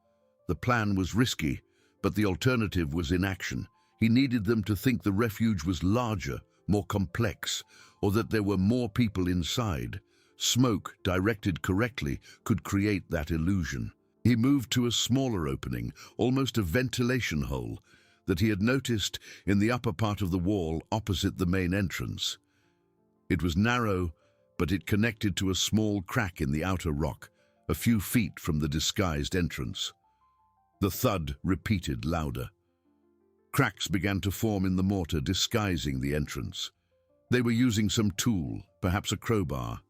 The plan was risky, but the alternative was inaction. He needed them to think the refuge was larger, more complex, or that there were more people inside. Smoke, directed correctly, could create that illusion. He moved to a smaller opening, almost a ventilation hole, that he had noticed in the upper part of the wall opposite the main entrance. It was narrow, but it connected to a small crack in the outer rock, a few feet from the disguised entrance. The thud repeated louder. Cracks began to form in the mortar, disguising the entrance. They were using some tool, perhaps a crowbar.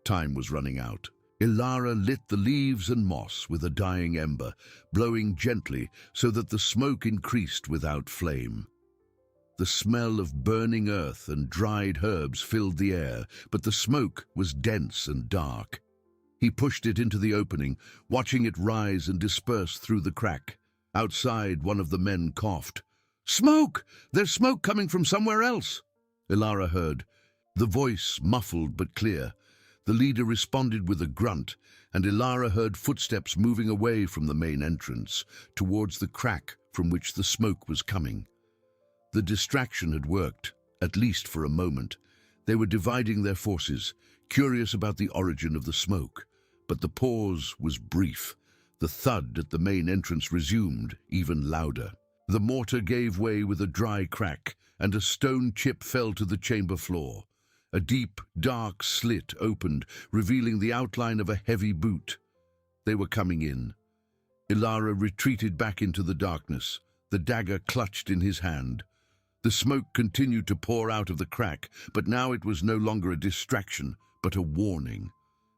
Time was running out. Ilara lit the leaves and moss with a dying ember, blowing gently so that the smoke increased without flame. The smell of burning earth and dried herbs filled the air, but the smoke was dense and dark. He pushed it into the opening, watching it rise and disperse through the crack. Outside, one of the men coughed. "Smoke! There's smoke coming from somewhere else!" Ilara heard, the voice muffled but clear. The leader responded with a grunt, and Ilara heard footsteps moving away from the main entrance, towards the crack from which the smoke was coming. The distraction had worked, at least for a moment. They were dividing their forces, curious about the origin of the smoke. But the pause was brief. The thud at the main entrance resumed, even louder. The mortar gave way with a dry crack, and a stone chip fell to the chamber floor. A deep, dark slit opened, revealing the outline of a heavy boot. They were coming in. Ilara retreated back into the darkness, the dagger clutched in his hand. The smoke continued to pour out of the crack, but now it was no longer a distraction, but a warning.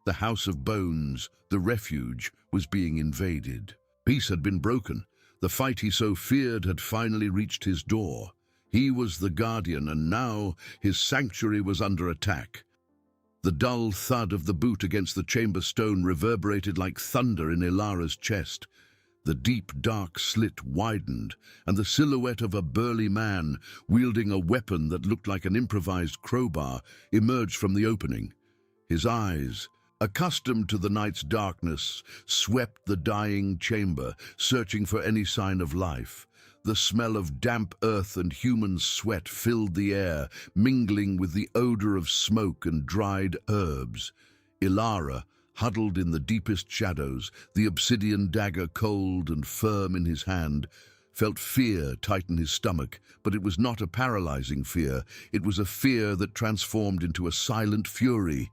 The House of Bones, the refuge, was being invaded. Peace had been broken. The fight he so feared had finally reached his door. He was the guardian, and now his sanctuary was under attack. The dull thud of the boot against the chamber stone reverberated like thunder in Ilara's chest. The deep, dark slit widened, and the silhouette of a burly man, wielding a weapon that looked like an improvised crowbar, emerged from the opening. His eyes, accustomed to the night's darkness, swept the dying chamber, searching for any sign of life. The smell of damp earth and human sweat filled the air, mingling with the odor of smoke and dried herbs. Ilara, huddled in the deepest shadows, the obsidian dagger cold and firm in his hand, felt fear tighten his stomach, but it was not a paralyzing fear. It was a fear that transformed into a silent fury,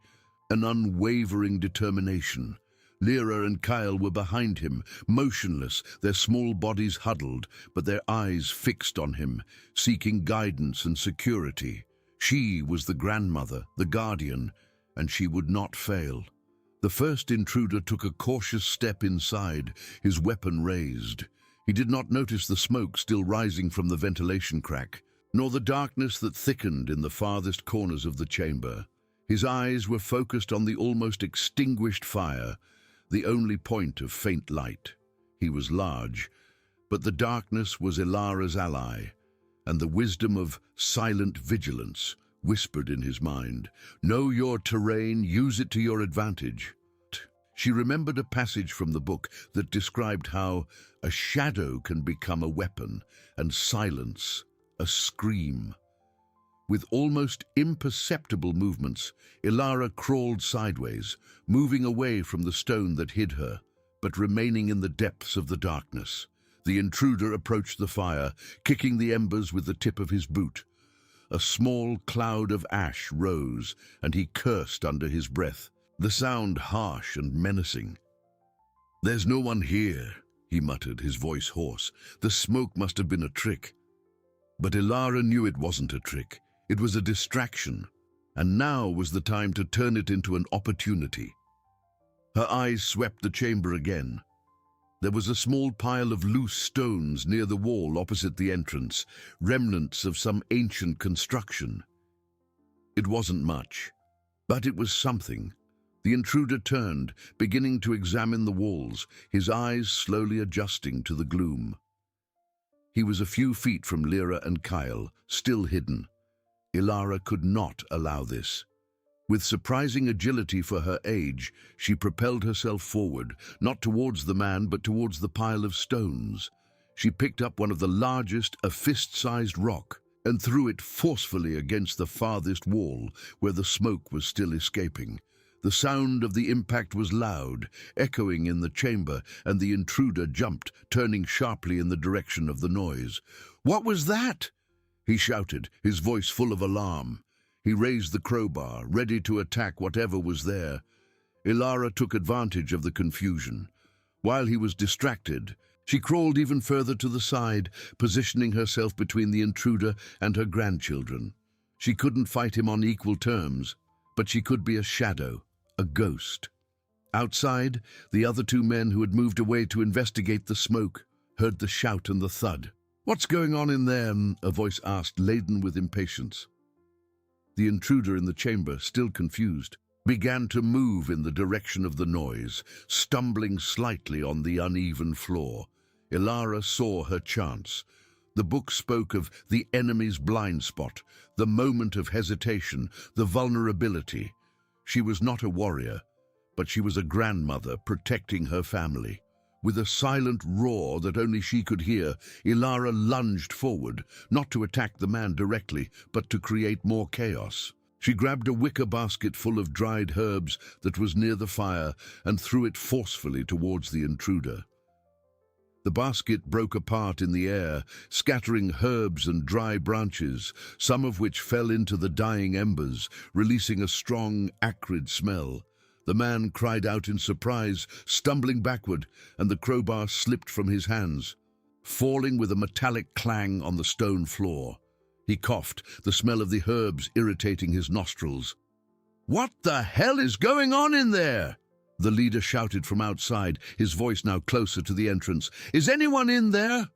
an unwavering determination. Lyra and Kyle were behind him, motionless, their small bodies huddled, but their eyes fixed on him, seeking guidance and security. She was the grandmother, the guardian, and she would not fail. The first intruder took a cautious step inside, his weapon raised. He did not notice the smoke still rising from the ventilation crack, nor the darkness that thickened in the farthest corners of the chamber. His eyes were focused on the almost extinguished fire, the only point of faint light. He was large, but the darkness was Ilara's ally, and the wisdom of silent vigilance whispered in his mind, "Know your terrain, use it to your advantage." She remembered a passage from the book that described how a shadow can become a weapon and silence a scream. With almost imperceptible movements, Ilara crawled sideways, moving away from the stone that hid her, but remaining in the depths of the darkness. The intruder approached the fire, kicking the embers with the tip of his boot. A small cloud of ash rose, and he cursed under his breath, the sound harsh and menacing. "There's no one here," he muttered, his voice hoarse. "The smoke must have been a trick." But Ilara knew it wasn't a trick. It was a distraction, and now was the time to turn it into an opportunity. Her eyes swept the chamber again. There was a small pile of loose stones near the wall opposite the entrance, remnants of some ancient construction. It wasn't much, but it was something. The intruder turned, beginning to examine the walls, his eyes slowly adjusting to the gloom. He was a few feet from Lyra and Kyle, still hidden. Ilara could not allow this. With surprising agility for her age, she propelled herself forward, not towards the man but towards the pile of stones. She picked up one of the largest, a fist-sized rock, and threw it forcefully against the farthest wall, where the smoke was still escaping. The sound of the impact was loud, echoing in the chamber, and the intruder jumped, turning sharply in the direction of the noise. "What was that?" he shouted, his voice full of alarm. He raised the crowbar, ready to attack whatever was there. Ilara took advantage of the confusion. While he was distracted, she crawled even further to the side, positioning herself between the intruder and her grandchildren. She couldn't fight him on equal terms, but she could be a shadow, a ghost. Outside, the other two men who had moved away to investigate the smoke heard the shout and the thud. "What's going on in there?" a voice asked, laden with impatience. The intruder in the chamber, still confused, began to move in the direction of the noise, stumbling slightly on the uneven floor. Ilara saw her chance. The book spoke of the enemy's blind spot, the moment of hesitation, the vulnerability. She was not a warrior, but she was a grandmother protecting her family. With a silent roar that only she could hear, Ilara lunged forward, not to attack the man directly, but to create more chaos. She grabbed a wicker basket full of dried herbs that was near the fire and threw it forcefully towards the intruder. The basket broke apart in the air, scattering herbs and dry branches, some of which fell into the dying embers, releasing a strong, acrid smell. The man cried out in surprise, stumbling backward, and the crowbar slipped from his hands, falling with a metallic clang on the stone floor. He coughed, the smell of the herbs irritating his nostrils. "What the hell is going on in there?" The leader shouted from outside, his voice now closer to the entrance. "Is anyone in there?"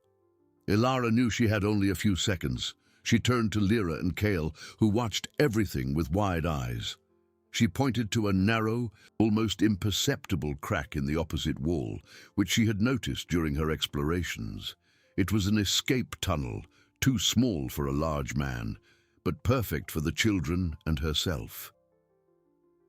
Ilara knew she had only a few seconds. She turned to Lyra and Kale, who watched everything with wide eyes. She pointed to a narrow, almost imperceptible crack in the opposite wall, which she had noticed during her explorations. It was an escape tunnel, too small for a large man, but perfect for the children and herself.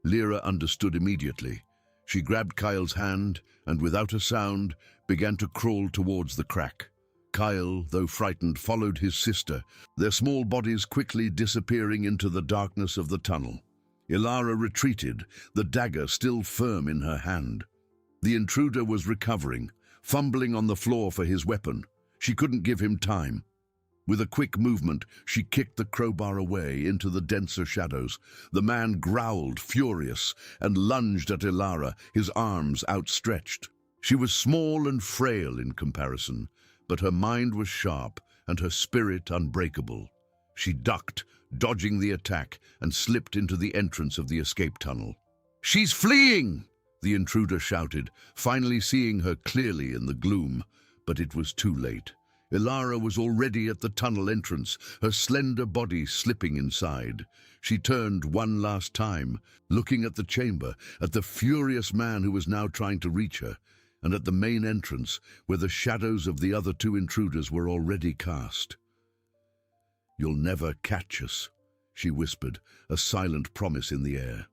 Lyra understood immediately. She grabbed Kyle's hand and, without a sound, began to crawl towards the crack. Kyle, though frightened, followed his sister, their small bodies quickly disappearing into the darkness of the tunnel. Ilara retreated, the dagger still firm in her hand. The intruder was recovering, fumbling on the floor for his weapon. She couldn't give him time. With a quick movement, she kicked the crowbar away into the denser shadows. The man growled, furious, and lunged at Ilara, his arms outstretched. She was small and frail in comparison, but her mind was sharp and her spirit unbreakable. She ducked, dodging the attack, and slipped into the entrance of the escape tunnel. "She's fleeing!" the intruder shouted, finally seeing her clearly in the gloom. But it was too late. Ilara was already at the tunnel entrance, her slender body slipping inside. She turned one last time, looking at the chamber, at the furious man who was now trying to reach her, and at the main entrance, where the shadows of the other two intruders were already cast. "You'll never catch us," she whispered, a silent promise in the air.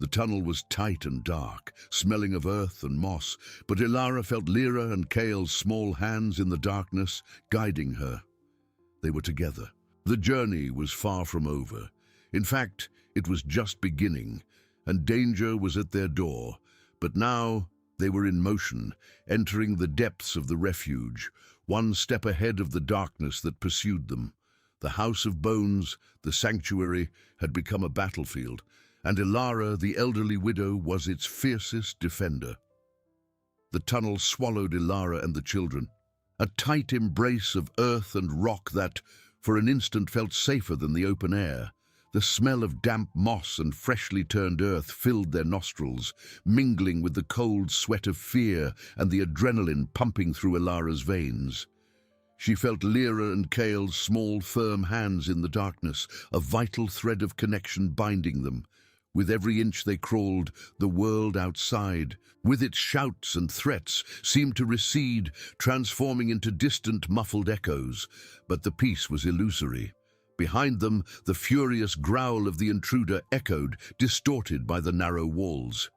The tunnel was tight and dark, smelling of earth and moss, but Ilara felt Lyra and Kale's small hands in the darkness, guiding her. They were together. The journey was far from over. In fact, it was just beginning, and danger was at their door. But now they were in motion, entering the depths of the refuge, one step ahead of the darkness that pursued them. The House of Bones, the sanctuary, had become a battlefield, and Ilara, the elderly widow, was its fiercest defender. The tunnel swallowed Ilara and the children, a tight embrace of earth and rock that, for an instant, felt safer than the open air. The smell of damp moss and freshly turned earth filled their nostrils, mingling with the cold sweat of fear and the adrenaline pumping through Ilara's veins. She felt Lyra and Kale's small, firm hands in the darkness, a vital thread of connection binding them. With every inch they crawled, the world outside, with its shouts and threats, seemed to recede, transforming into distant, muffled echoes. But the peace was illusory. Behind them, the furious growl of the intruder echoed, distorted by the narrow walls.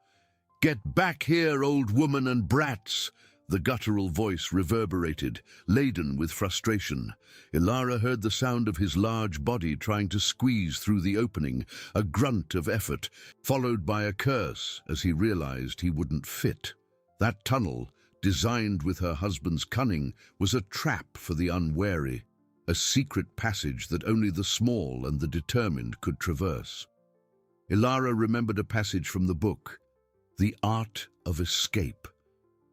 "Get back here, old woman and brats!" The guttural voice reverberated, laden with frustration. Ilara heard the sound of his large body trying to squeeze through the opening, a grunt of effort, followed by a curse as he realized he wouldn't fit. That tunnel, designed with her husband's cunning, was a trap for the unwary, a secret passage that only the small and the determined could traverse. Ilara remembered a passage from the book, The Art of Escape,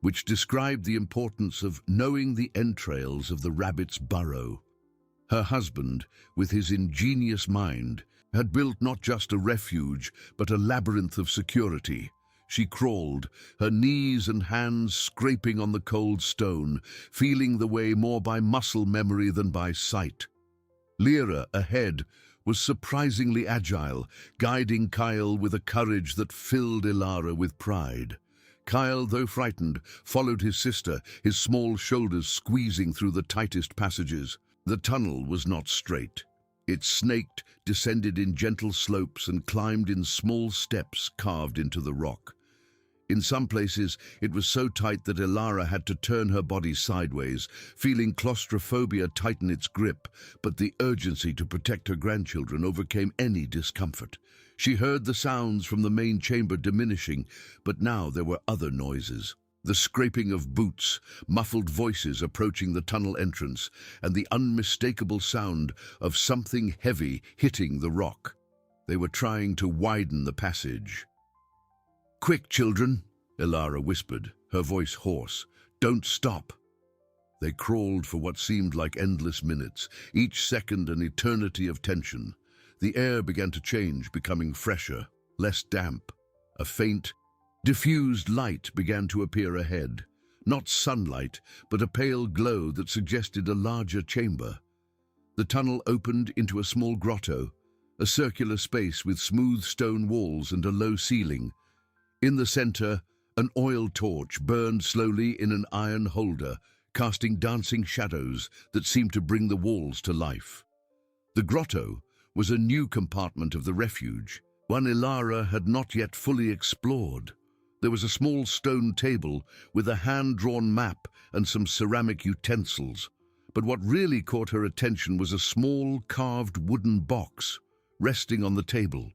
which described the importance of knowing the entrails of the rabbit's burrow. Her husband, with his ingenious mind, had built not just a refuge, but a labyrinth of security. She crawled, her knees and hands scraping on the cold stone, feeling the way more by muscle memory than by sight. Lyra, ahead, was surprisingly agile, guiding Kyle with a courage that filled Ilara with pride. Kyle, though frightened, followed his sister, his small shoulders squeezing through the tightest passages. The tunnel was not straight. It snaked, descended in gentle slopes, and climbed in small steps carved into the rock. In some places, it was so tight that Ilara had to turn her body sideways, feeling claustrophobia tighten its grip, but the urgency to protect her grandchildren overcame any discomfort. She heard the sounds from the main chamber diminishing, but now there were other noises. The scraping of boots, muffled voices approaching the tunnel entrance, and the unmistakable sound of something heavy hitting the rock. They were trying to widen the passage. "Quick, children," Ilara whispered, her voice hoarse. "Don't stop." They crawled for what seemed like endless minutes, each second an eternity of tension. The air began to change, becoming fresher, less damp. A faint, diffused light began to appear ahead. Not sunlight, but a pale glow that suggested a larger chamber. The tunnel opened into a small grotto, a circular space with smooth stone walls and a low ceiling. In the center, an oil torch burned slowly in an iron holder, casting dancing shadows that seemed to bring the walls to life. The grotto was a new compartment of the refuge, one Ilara had not yet fully explored. There was a small stone table with a hand-drawn map and some ceramic utensils, but what really caught her attention was a small carved wooden box resting on the table.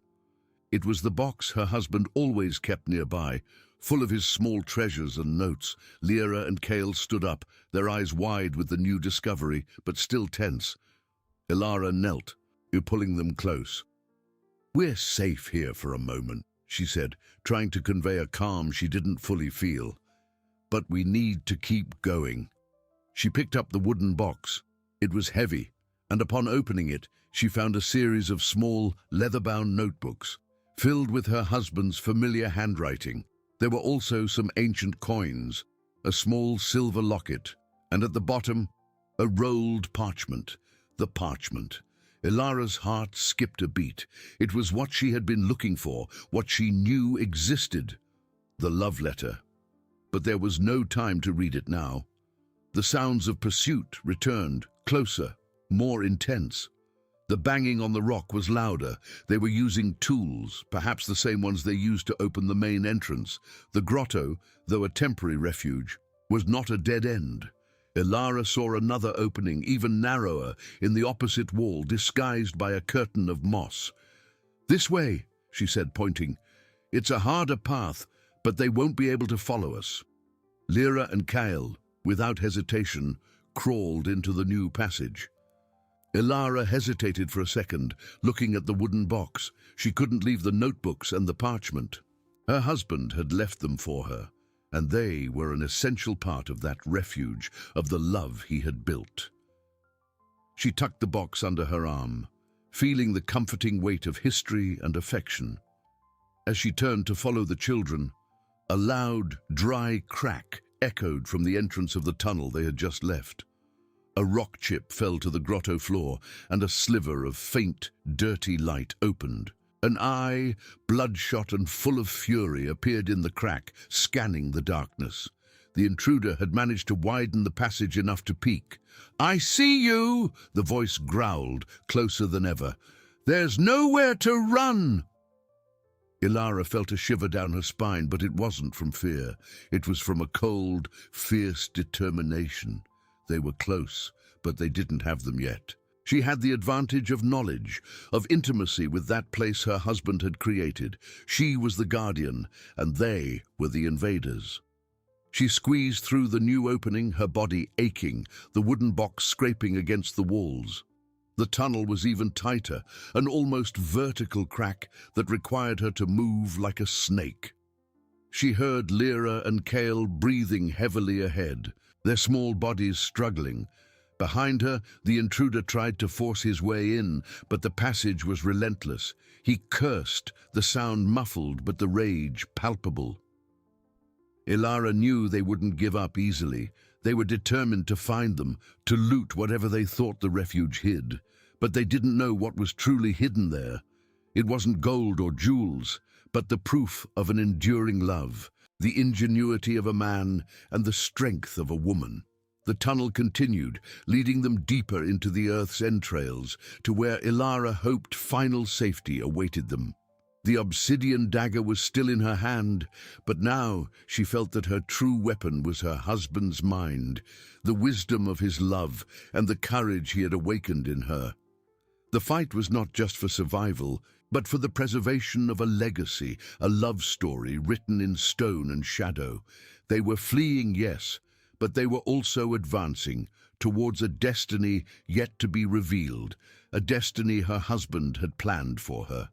It was the box her husband always kept nearby, full of his small treasures and notes. Lyra and Kale stood up, their eyes wide with the new discovery, but still tense. Ilara knelt, pulling them close. "We're safe here for a moment," she said, trying to convey a calm she didn't fully feel. "But we need to keep going." She picked up the wooden box. It was heavy, and upon opening it, she found a series of small, leather-bound notebooks, filled with her husband's familiar handwriting. There were also some ancient coins, a small silver locket, and at the bottom, a rolled parchment. The parchment. Ilara's heart skipped a beat. It was what she had been looking for, what she knew existed. The love letter. But there was no time to read it now. The sounds of pursuit returned, closer, more intense. The banging on the rock was louder. They were using tools, perhaps the same ones they used to open the main entrance. The grotto, though a temporary refuge, was not a dead end. Ilara saw another opening, even narrower, in the opposite wall, disguised by a curtain of moss. "This way," she said, pointing. "It's a harder path, but they won't be able to follow us." Lyra and Kale, without hesitation, crawled into the new passage. Ilara hesitated for a second, looking at the wooden box. She couldn't leave the notebooks and the parchment. Her husband had left them for her, and they were an essential part of that refuge, of the love he had built. She tucked the box under her arm, feeling the comforting weight of history and affection. As she turned to follow the children, a loud, dry crack echoed from the entrance of the tunnel they had just left. A rock chip fell to the grotto floor, and a sliver of faint, dirty light opened. An eye, bloodshot and full of fury, appeared in the crack, scanning the darkness. The intruder had managed to widen the passage enough to peek. "I see you!" the voice growled, closer than ever. "There's nowhere to run!" Ilara felt a shiver down her spine, but it wasn't from fear. It was from a cold, fierce determination. They were close, but they didn't have them yet. She had the advantage of knowledge, of intimacy with that place her husband had created. She was the guardian, and they were the invaders. She squeezed through the new opening, her body aching, the wooden box scraping against the walls. The tunnel was even tighter, an almost vertical crack that required her to move like a snake. She heard Lyra and Kale breathing heavily ahead, their small bodies struggling. Behind her, the intruder tried to force his way in, but the passage was relentless. He cursed, the sound muffled, but the rage palpable. Ilara knew they wouldn't give up easily. They were determined to find them, to loot whatever they thought the refuge hid. But they didn't know what was truly hidden there. It wasn't gold or jewels, but the proof of an enduring love, the ingenuity of a man, and the strength of a woman. The tunnel continued, leading them deeper into the earth's entrails, to where Ilara hoped final safety awaited them. The obsidian dagger was still in her hand, but now she felt that her true weapon was her husband's mind, the wisdom of his love, and the courage he had awakened in her. The fight was not just for survival, but for the preservation of a legacy, a love story written in stone and shadow. They were fleeing, yes, but they were also advancing towards a destiny yet to be revealed, a destiny her husband had planned for her.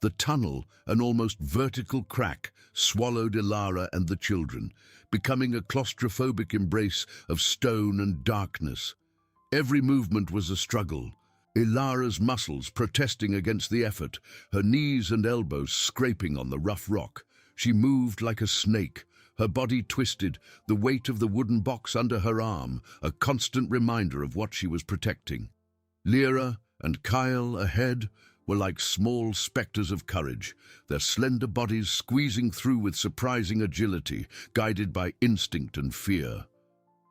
The tunnel, an almost vertical crack, swallowed Ilara and the children, becoming a claustrophobic embrace of stone and darkness. Every movement was a struggle, Ilara's muscles protesting against the effort, her knees and elbows scraping on the rough rock. She moved like a snake, her body twisted, the weight of the wooden box under her arm, a constant reminder of what she was protecting. Lyra and Kyle ahead were like small specters of courage, their slender bodies squeezing through with surprising agility, guided by instinct and fear.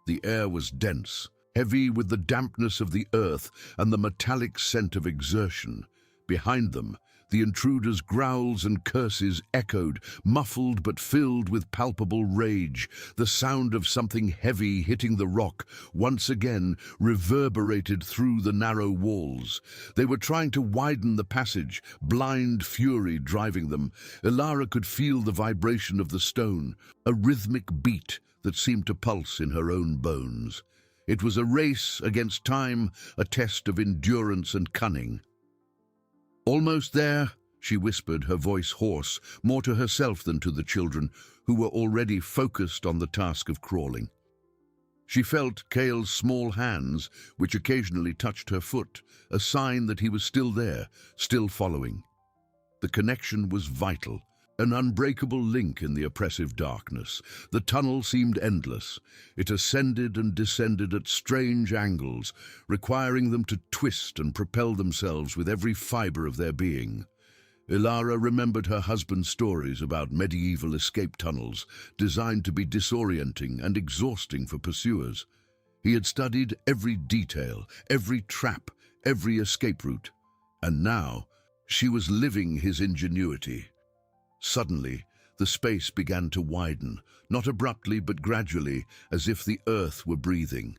The air was dense, heavy with the dampness of the earth and the metallic scent of exertion. Behind them, The intruder's growls and curses echoed, muffled but filled with palpable rage. The sound of something heavy hitting the rock once again reverberated through the narrow walls. They were trying to widen the passage, blind fury driving them. Ilara could feel the vibration of the stone, a rhythmic beat that seemed to pulse in her own bones. It was a race against time, a test of endurance and cunning. "Almost there," she whispered, her voice hoarse, more to herself than to the children, who were already focused on the task of crawling. She felt Cale's small hands, which occasionally touched her foot, a sign that he was still there, still following. The connection was vital, an unbreakable link in the oppressive darkness. The tunnel seemed endless. It ascended and descended at strange angles, requiring them to twist and propel themselves with every fiber of their being. Ilara remembered her husband's stories about medieval escape tunnels, designed to be disorienting and exhausting for pursuers. He had studied every detail, every trap, every escape route. And now, she was living his ingenuity. Suddenly, the space began to widen, not abruptly but gradually, as if the earth were breathing.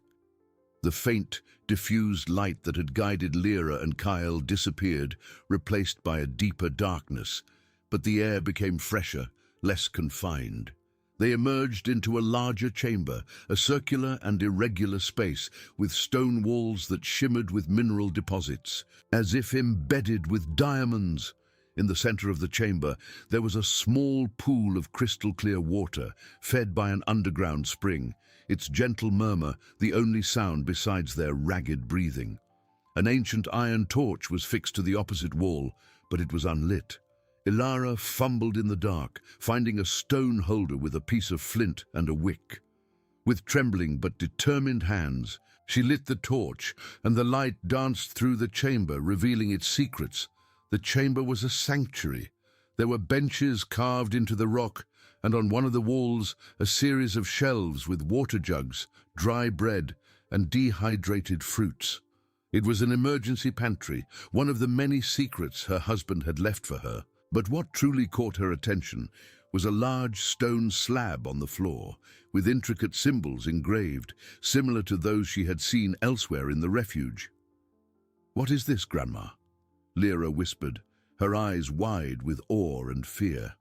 The faint, diffused light that had guided Lyra and Kyle disappeared, replaced by a deeper darkness, but the air became fresher, less confined. They emerged into a larger chamber, a circular and irregular space, with stone walls that shimmered with mineral deposits, as if embedded with diamonds. In the center of the chamber, there was a small pool of crystal-clear water, fed by an underground spring, its gentle murmur the only sound besides their ragged breathing. An ancient iron torch was fixed to the opposite wall, but it was unlit. Ilara fumbled in the dark, finding a stone holder with a piece of flint and a wick. With trembling but determined hands, she lit the torch, and the light danced through the chamber, revealing its secrets. The chamber was a sanctuary. There were benches carved into the rock, and on one of the walls a series of shelves with water jugs, dry bread, and dehydrated fruits. It was an emergency pantry, one of the many secrets her husband had left for her. But what truly caught her attention was a large stone slab on the floor, with intricate symbols engraved, similar to those she had seen elsewhere in the refuge. "What is this, Grandma?" Lyra whispered, her eyes wide with awe and fear.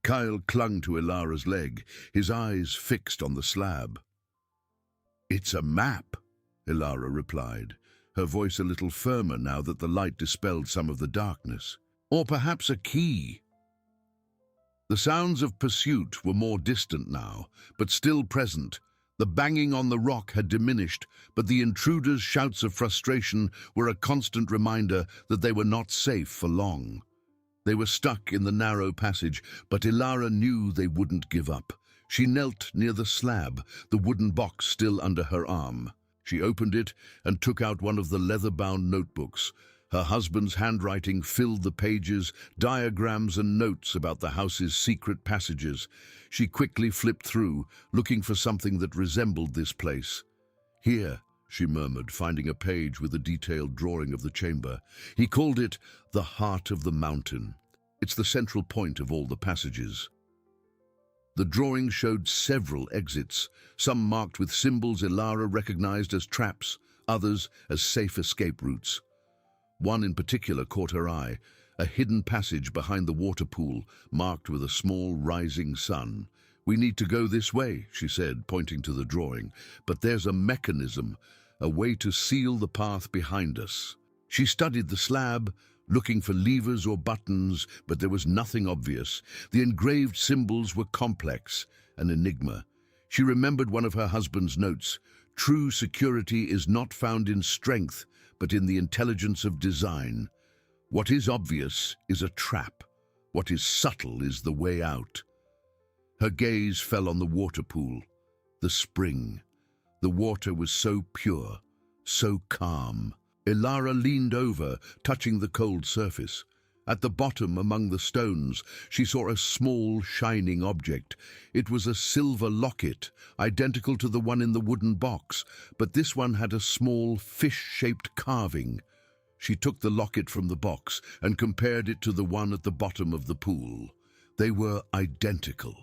Kyle clung to Ilara's leg, his eyes fixed on the slab. "It's a map," Ilara replied, her voice a little firmer now that the light dispelled some of the darkness. "Or perhaps a key." The sounds of pursuit were more distant now, but still present. The banging on the rock had diminished, but the intruders' shouts of frustration were a constant reminder that they were not safe for long. They were stuck in the narrow passage, but Ilara knew they wouldn't give up. She knelt near the slab, the wooden box still under her arm. She opened it and took out one of the leather-bound notebooks. Her husband's handwriting filled the pages, diagrams and notes about the house's secret passages. She quickly flipped through, looking for something that resembled this place. "Here," she murmured, finding a page with a detailed drawing of the chamber. He called it the Heart of the Mountain. It's the central point of all the passages. The drawing showed several exits, some marked with symbols Ilara recognized as traps, others as safe escape routes. One in particular caught her eye, a hidden passage behind the water pool, marked with a small rising sun. "We need to go this way," she said, pointing to the drawing, "but there's a mechanism, a way to seal the path behind us." She studied the slab, looking for levers or buttons, but there was nothing obvious. The engraved symbols were complex, an enigma. She remembered one of her husband's notes: "True security is not found in strength, but in the intelligence of design. What is obvious is a trap. What is subtle is the way out." Her gaze fell on the water pool, the spring. The water was so pure, so calm. Ilara leaned over, touching the cold surface. At the bottom, among the stones, she saw a small, shining object. It was a silver locket, identical to the one in the wooden box, but this one had a small, fish-shaped carving. She took the locket from the box and compared it to the one at the bottom of the pool. They were identical.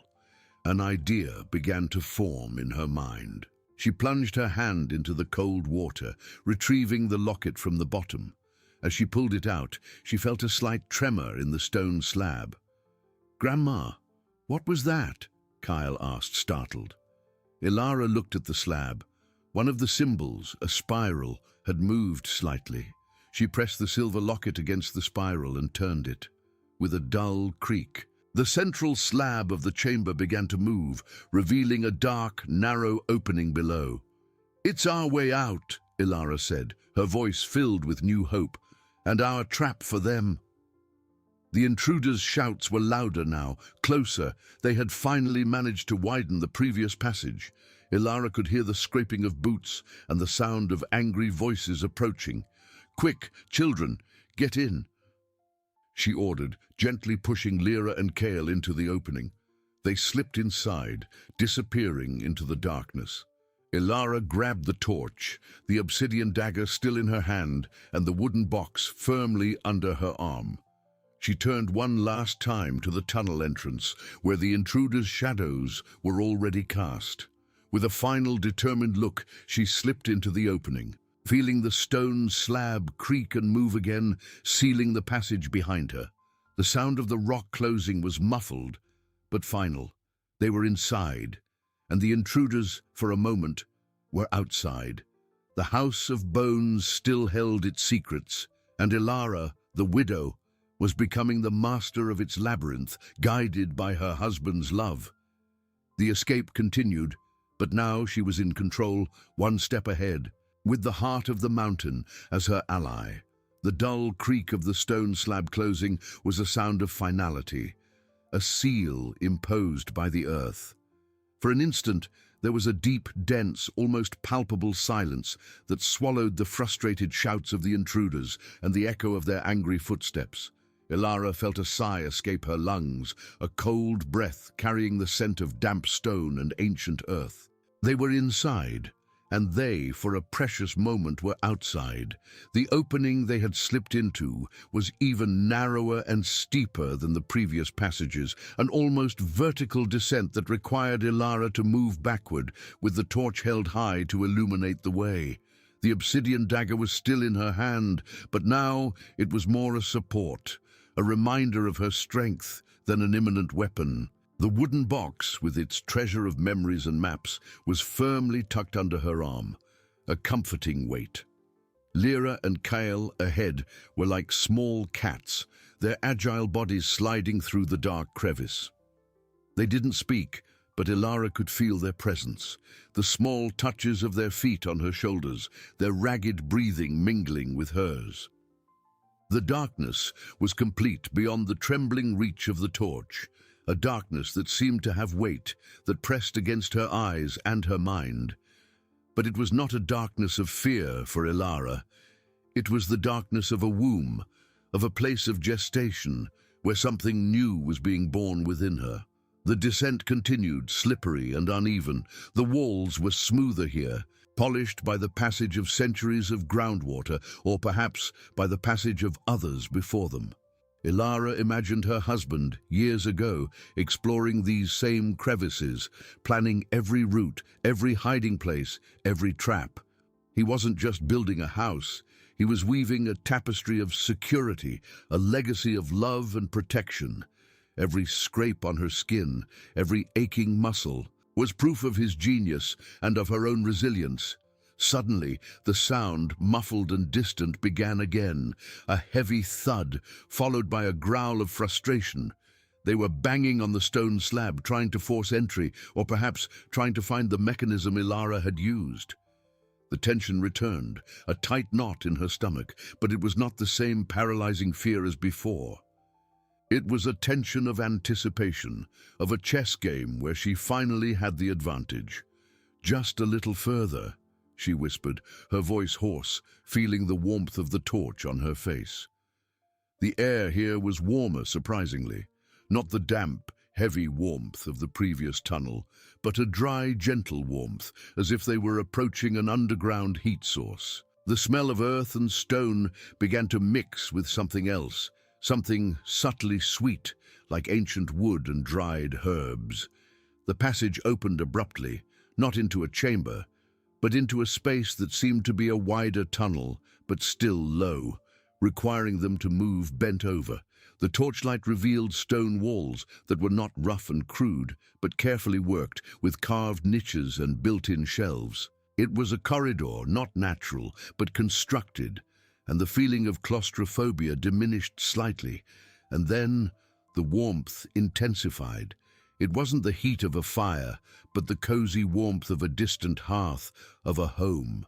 An idea began to form in her mind. She plunged her hand into the cold water, retrieving the locket from the bottom. As she pulled it out, she felt a slight tremor in the stone slab. "Grandma, what was that?" Kyle asked, startled. Ilara looked at the slab. One of the symbols, a spiral, had moved slightly. She pressed the silver locket against the spiral and turned it. With a dull creak, the central slab of the chamber began to move, revealing a dark, narrow opening below. "It's our way out," Ilara said, her voice filled with new hope, "and our trap for them." The intruders' shouts were louder now, closer. They had finally managed to widen the previous passage. Ilara could hear the scraping of boots and the sound of angry voices approaching. "Quick, children, get in," she ordered, gently pushing Lyra and Kale into the opening. They slipped inside, disappearing into the darkness. Ilara grabbed the torch, the obsidian dagger still in her hand and the wooden box firmly under her arm. She turned one last time to the tunnel entrance, where the intruders' shadows were already cast. With a final determined look, she slipped into the opening, feeling the stone slab creak and move again, sealing the passage behind her. The sound of the rock closing was muffled, but final. They were inside, and the intruders, for a moment, were outside. The House of Bones still held its secrets, and Ilara, the widow, was becoming the master of its labyrinth, guided by her husband's love. The escape continued, but now she was in control, one step ahead, with the heart of the mountain as her ally. The dull creak of the stone slab closing was a sound of finality, a seal imposed by the earth. For an instant, there was a deep, dense, almost palpable silence that swallowed the frustrated shouts of the intruders and the echo of their angry footsteps. Ilara felt a sigh escape her lungs, a cold breath carrying the scent of damp stone and ancient earth. They were inside, and they, for a precious moment, were outside. The opening they had slipped into was even narrower and steeper than the previous passages, an almost vertical descent that required Ilara to move backward, with the torch held high to illuminate the way. The obsidian dagger was still in her hand, but now it was more a support, a reminder of her strength than an imminent weapon. The wooden box, with its treasure of memories and maps, was firmly tucked under her arm, a comforting weight. Lyra and Kale ahead were like small cats, their agile bodies sliding through the dark crevice. They didn't speak, but Ilara could feel their presence, the small touches of their feet on her shoulders, their ragged breathing mingling with hers. The darkness was complete beyond the trembling reach of the torch, a darkness that seemed to have weight, that pressed against her eyes and her mind. But it was not a darkness of fear for Ilara. It was the darkness of a womb, of a place of gestation, where something new was being born within her. The descent continued, slippery and uneven. The walls were smoother here, polished by the passage of centuries of groundwater, or perhaps by the passage of others before them. Ilara imagined her husband, years ago, exploring these same crevices, planning every route, every hiding place, every trap. He wasn't just building a house, he was weaving a tapestry of security, a legacy of love and protection. Every scrape on her skin, every aching muscle, was proof of his genius and of her own resilience. Suddenly, the sound, muffled and distant, began again, a heavy thud, followed by a growl of frustration. They were banging on the stone slab, trying to force entry, or perhaps trying to find the mechanism Ilara had used. The tension returned, a tight knot in her stomach, but it was not the same paralyzing fear as before. It was a tension of anticipation, of a chess game where she finally had the advantage. "Just a little further," she whispered, her voice hoarse, feeling the warmth of the torch on her face. The air here was warmer, surprisingly, not the damp, heavy warmth of the previous tunnel, but a dry, gentle warmth, as if they were approaching an underground heat source. The smell of earth and stone began to mix with something else, something subtly sweet, like ancient wood and dried herbs. The passage opened abruptly, not into a chamber, but into a space that seemed to be a wider tunnel, but still low, requiring them to move bent over. The torchlight revealed stone walls that were not rough and crude, but carefully worked, with carved niches and built-in shelves. It was a corridor, not natural, but constructed, and the feeling of claustrophobia diminished slightly. And then the warmth intensified. It wasn't the heat of a fire, but the cozy warmth of a distant hearth, of a home.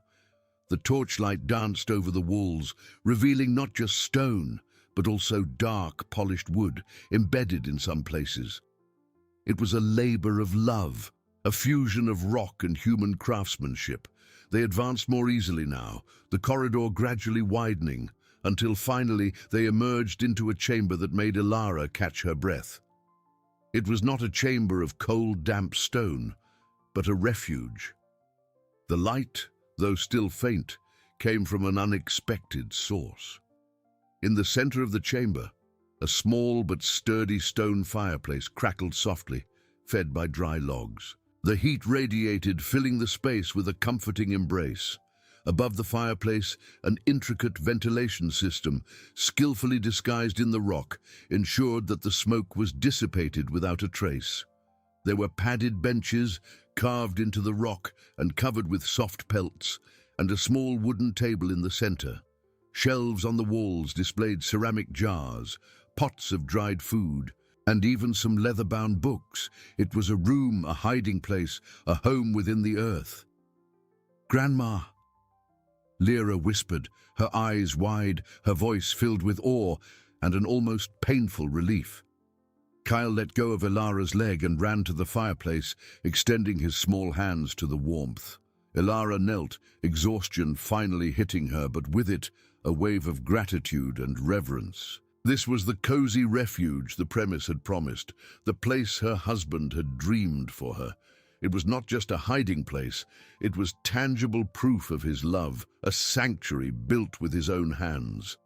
The torchlight danced over the walls, revealing not just stone, but also dark, polished wood, embedded in some places. It was a labor of love, a fusion of rock and human craftsmanship. They advanced more easily now, the corridor gradually widening, until finally they emerged into a chamber that made Ilara catch her breath. It was not a chamber of cold, damp stone, but a refuge. The light, though still faint, came from an unexpected source. In the center of the chamber, a small but sturdy stone fireplace crackled softly, fed by dry logs. The heat radiated, filling the space with a comforting embrace. Above the fireplace, an intricate ventilation system, skillfully disguised in the rock, ensured that the smoke was dissipated without a trace. There were padded benches, carved into the rock and covered with soft pelts, and a small wooden table in the center. Shelves on the walls displayed ceramic jars, pots of dried food, and even some leather-bound books. It was a room, a hiding place, a home within the earth. "Grandma," Lyra whispered, her eyes wide, her voice filled with awe and an almost painful relief. Kyle let go of Ilara's leg and ran to the fireplace, extending his small hands to the warmth. Ilara knelt, exhaustion finally hitting her, but with it, a wave of gratitude and reverence. This was the cozy refuge the premise had promised, the place her husband had dreamed for her. It was not just a hiding place, it was tangible proof of his love, a sanctuary built with his own hands.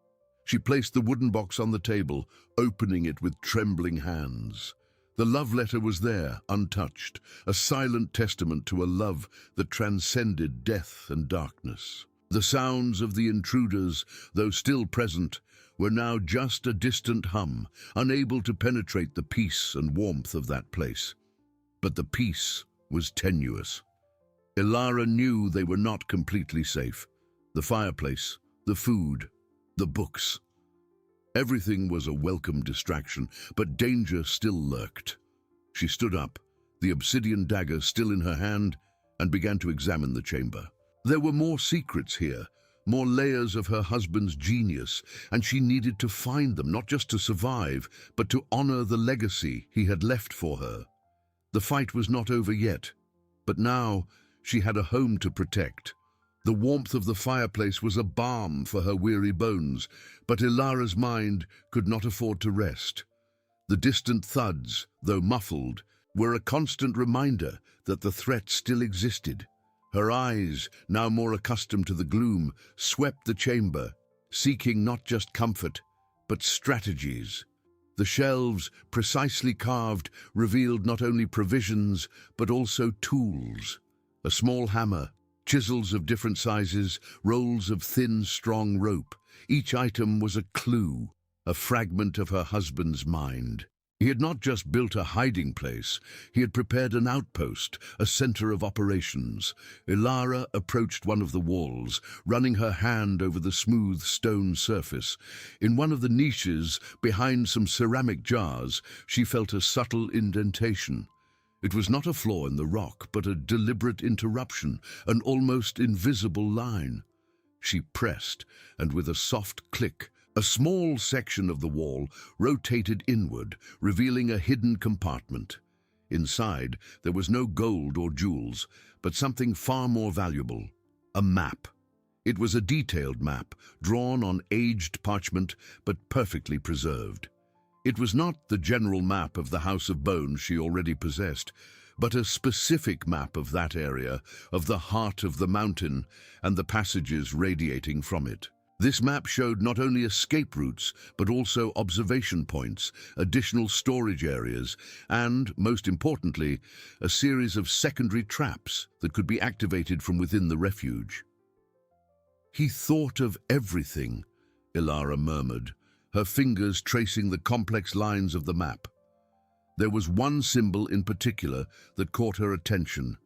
She placed the wooden box on the table, opening it with trembling hands. The love letter was there, untouched, a silent testament to a love that transcended death and darkness. The sounds of the intruders, though still present, were now just a distant hum, unable to penetrate the peace and warmth of that place. But the peace was tenuous. Ilara knew they were not completely safe. The fireplace, the food, the books. Everything was a welcome distraction, but danger still lurked. She stood up, the obsidian dagger still in her hand, and began to examine the chamber. There were more secrets here, more layers of her husband's genius, and she needed to find them, not just to survive, but to honor the legacy he had left for her. The fight was not over yet, but now she had a home to protect. The warmth of the fireplace was a balm for her weary bones, but Ilara's mind could not afford to rest. The distant thuds, though muffled, were a constant reminder that the threat still existed. Her eyes, now more accustomed to the gloom, swept the chamber, seeking not just comfort, but strategies. The shelves, precisely carved, revealed not only provisions, but also tools. A small hammer, chisels of different sizes, rolls of thin, strong rope. Each item was a clue, a fragment of her husband's mind. He had not just built a hiding place, he had prepared an outpost, a center of operations. Ilara approached one of the walls, running her hand over the smooth stone surface. In one of the niches, behind some ceramic jars, she felt a subtle indentation. It was not a flaw in the rock, but a deliberate interruption, an almost invisible line. She pressed, and with a soft click, a small section of the wall rotated inward, revealing a hidden compartment. Inside, there was no gold or jewels, but something far more valuable, a map. It was a detailed map, drawn on aged parchment, but perfectly preserved. It was not the general map of the House of Bones she already possessed, but a specific map of that area, of the heart of the mountain and the passages radiating from it. This map showed not only escape routes, but also observation points, additional storage areas, and, most importantly, a series of secondary traps that could be activated from within the refuge. "He thought of everything," Ilara murmured, her fingers tracing the complex lines of the map. There was one symbol in particular that caught her attention: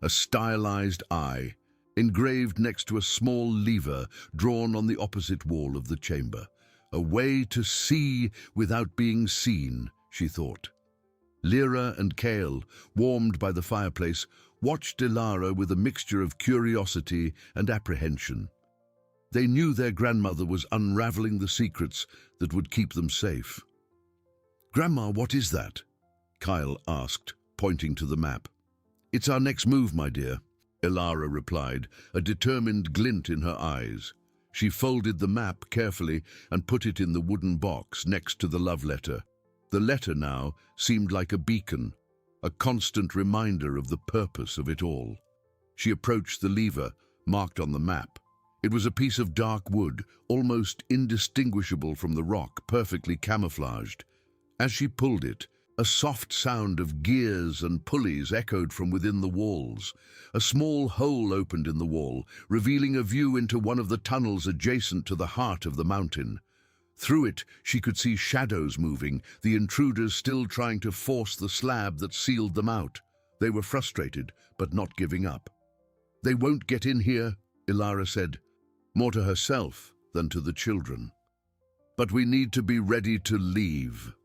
a stylized eye, engraved next to a small lever drawn on the opposite wall of the chamber. A way to see without being seen, she thought. Lyra and Kale, warmed by the fireplace, watched Ilara with a mixture of curiosity and apprehension. They knew their grandmother was unraveling the secrets that would keep them safe. "Grandma, what is that?" Kyle asked, pointing to the map. "It's our next move, my dear," Ilara replied, a determined glint in her eyes. She folded the map carefully and put it in the wooden box next to the love letter. The letter now seemed like a beacon, a constant reminder of the purpose of it all. She approached the lever, marked on the map. It was a piece of dark wood, almost indistinguishable from the rock, perfectly camouflaged. As she pulled it, a soft sound of gears and pulleys echoed from within the walls. A small hole opened in the wall, revealing a view into one of the tunnels adjacent to the heart of the mountain. Through it, she could see shadows moving, the intruders still trying to force the slab that sealed them out. They were frustrated, but not giving up. "They won't get in here," Ilara said, more to herself than to the children. "But we need to be ready to leave."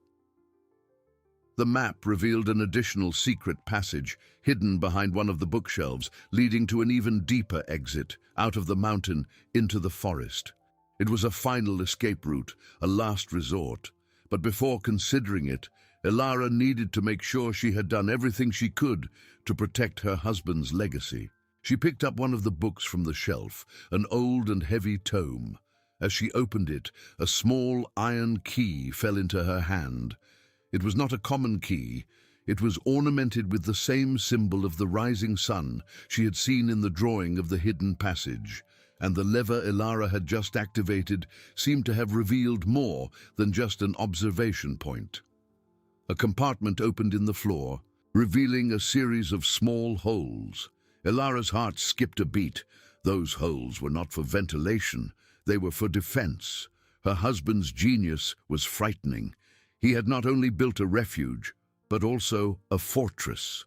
The map revealed an additional secret passage hidden behind one of the bookshelves, leading to an even deeper exit, out of the mountain into the forest. It was a final escape route, a last resort. But before considering it, Ilara needed to make sure she had done everything she could to protect her husband's legacy. She picked up one of the books from the shelf, an old and heavy tome. As she opened it, a small iron key fell into her hand. It was not a common key. It was ornamented with the same symbol of the rising sun she had seen in the drawing of the hidden passage, and the lever Ilara had just activated seemed to have revealed more than just an observation point. A compartment opened in the floor, revealing a series of small holes. Ilara's heart skipped a beat. Those holes were not for ventilation, they were for defense. Her husband's genius was frightening. He had not only built a refuge, but also a fortress.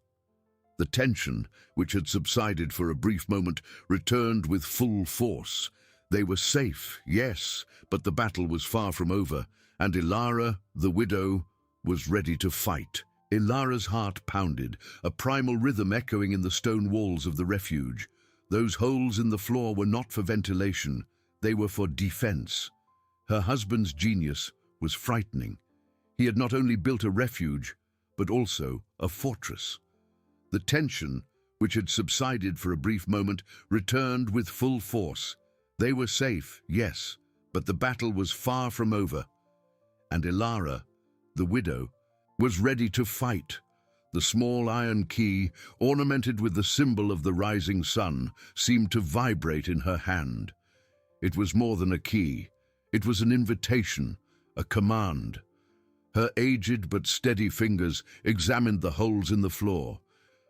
The tension, which had subsided for a brief moment, returned with full force. They were safe, yes, but the battle was far from over, and Ilara, the widow, was ready to fight. Ilara's heart pounded, a primal rhythm echoing in the stone walls of the refuge. Those holes in the floor were not for ventilation, they were for defense. Her husband's genius was frightening. He had not only built a refuge, but also a fortress. The tension, which had subsided for a brief moment, returned with full force. They were safe, yes, but the battle was far from over. And Ilara, the widow, was ready to fight. The small iron key, ornamented with the symbol of the rising sun, seemed to vibrate in her hand. It was more than a key. It was an invitation, a command. Her aged but steady fingers examined the holes in the floor.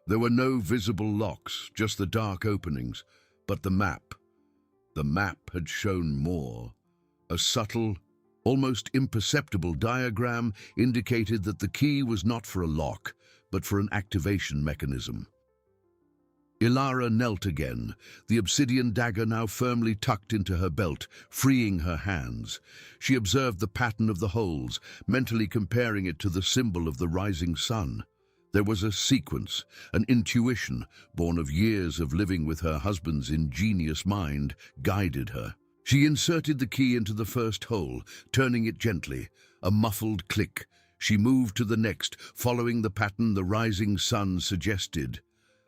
There were no visible locks, just the dark openings. But the map had shown more. A subtle, almost imperceptible diagram indicated that the key was not for a lock, but for an activation mechanism. Ilara knelt again, the obsidian dagger now firmly tucked into her belt, freeing her hands. She observed the pattern of the holes, mentally comparing it to the symbol of the rising sun. There was a sequence, an intuition, born of years of living with her husband's ingenious mind, guided her. She inserted the key into the first hole, turning it gently. A muffled click. She moved to the next, following the pattern the rising sun suggested.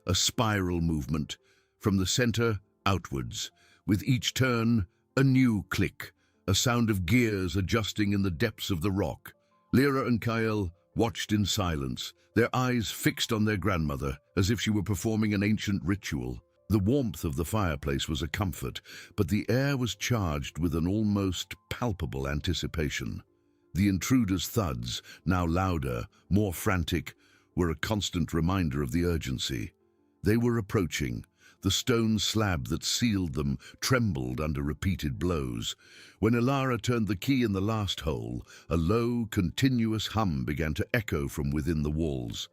A spiral movement, from the center outwards. With each turn, a new click, a sound of gears adjusting in the depths of the rock. Lyra and Kyle watched in silence, their eyes fixed on their grandmother, as if she were performing an ancient ritual. The warmth of the fireplace was a comfort, but the air was charged with an almost palpable anticipation. The intruder's thuds, now louder, more frantic, were a constant reminder of the urgency. They were approaching. The stone slab that sealed them trembled under repeated blows. When Ilara turned the key in the last hole, a low, continuous hum began to echo from within the walls.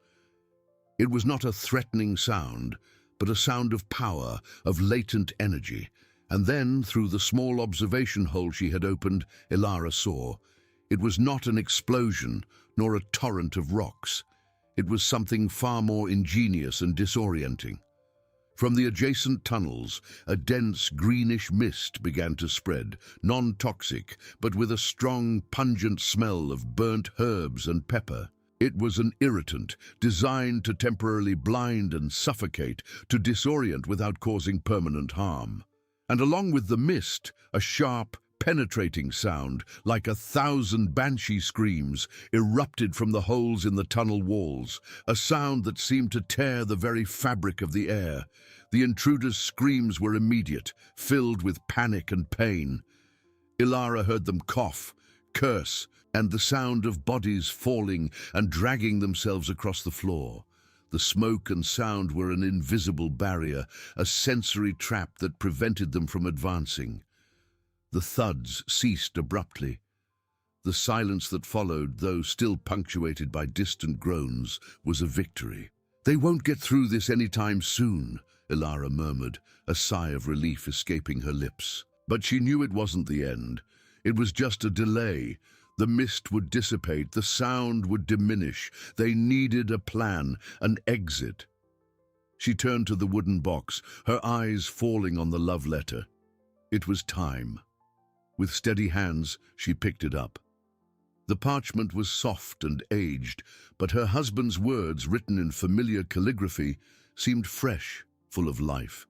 It was not a threatening sound, but a sound of power, of latent energy. And then, through the small observation hole she had opened, Ilara saw. It was not an explosion, nor a torrent of rocks. It was something far more ingenious and disorienting. From the adjacent tunnels, a dense greenish mist began to spread, non-toxic, but with a strong, pungent smell of burnt herbs and pepper. It was an irritant, designed to temporarily blind and suffocate, to disorient without causing permanent harm. And along with the mist, a sharp, penetrating sound, like 1,000 banshee screams, erupted from the holes in the tunnel walls, a sound that seemed to tear the very fabric of the air. The intruder's screams were immediate, filled with panic and pain. Ilara heard them cough, curse, and the sound of bodies falling and dragging themselves across the floor. The smoke and sound were an invisible barrier, a sensory trap that prevented them from advancing. The thuds ceased abruptly. The silence that followed, though still punctuated by distant groans, was a victory. "They won't get through this anytime soon," Ilara murmured, a sigh of relief escaping her lips. But she knew it wasn't the end. It was just a delay. The mist would dissipate, the sound would diminish. They needed a plan, an exit. She turned to the wooden box, her eyes falling on the love letter. It was time. With steady hands, she picked it up. The parchment was soft and aged, but her husband's words, written in familiar calligraphy, seemed fresh, full of life.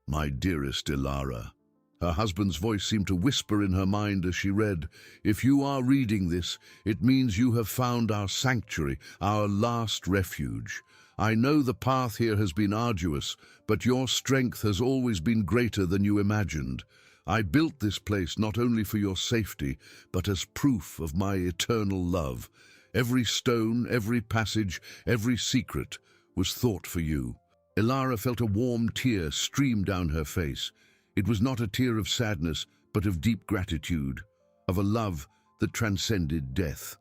"My dearest Ilara." Her husband's voice seemed to whisper in her mind as she read, "If you are reading this, it means you have found our sanctuary, our last refuge. I know the path here has been arduous, but your strength has always been greater than you imagined. I built this place not only for your safety, but as proof of my eternal love. Every stone, every passage, every secret was thought for you." Ilara felt a warm tear stream down her face. It was not a tear of sadness, but of deep gratitude, of a love that transcended death.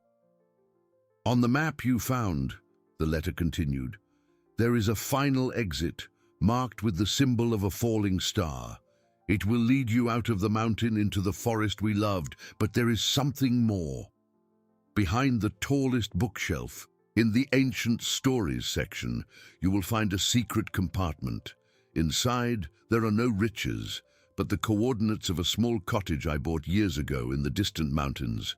"On the map you found," the letter continued, "there is a final exit, marked with the symbol of a falling star. It will lead you out of the mountain into the forest we loved, but there is something more. Behind the tallest bookshelf, in the Ancient Stories section, you will find a secret compartment. Inside, there are no riches, but the coordinates of a small cottage I bought years ago in the distant mountains.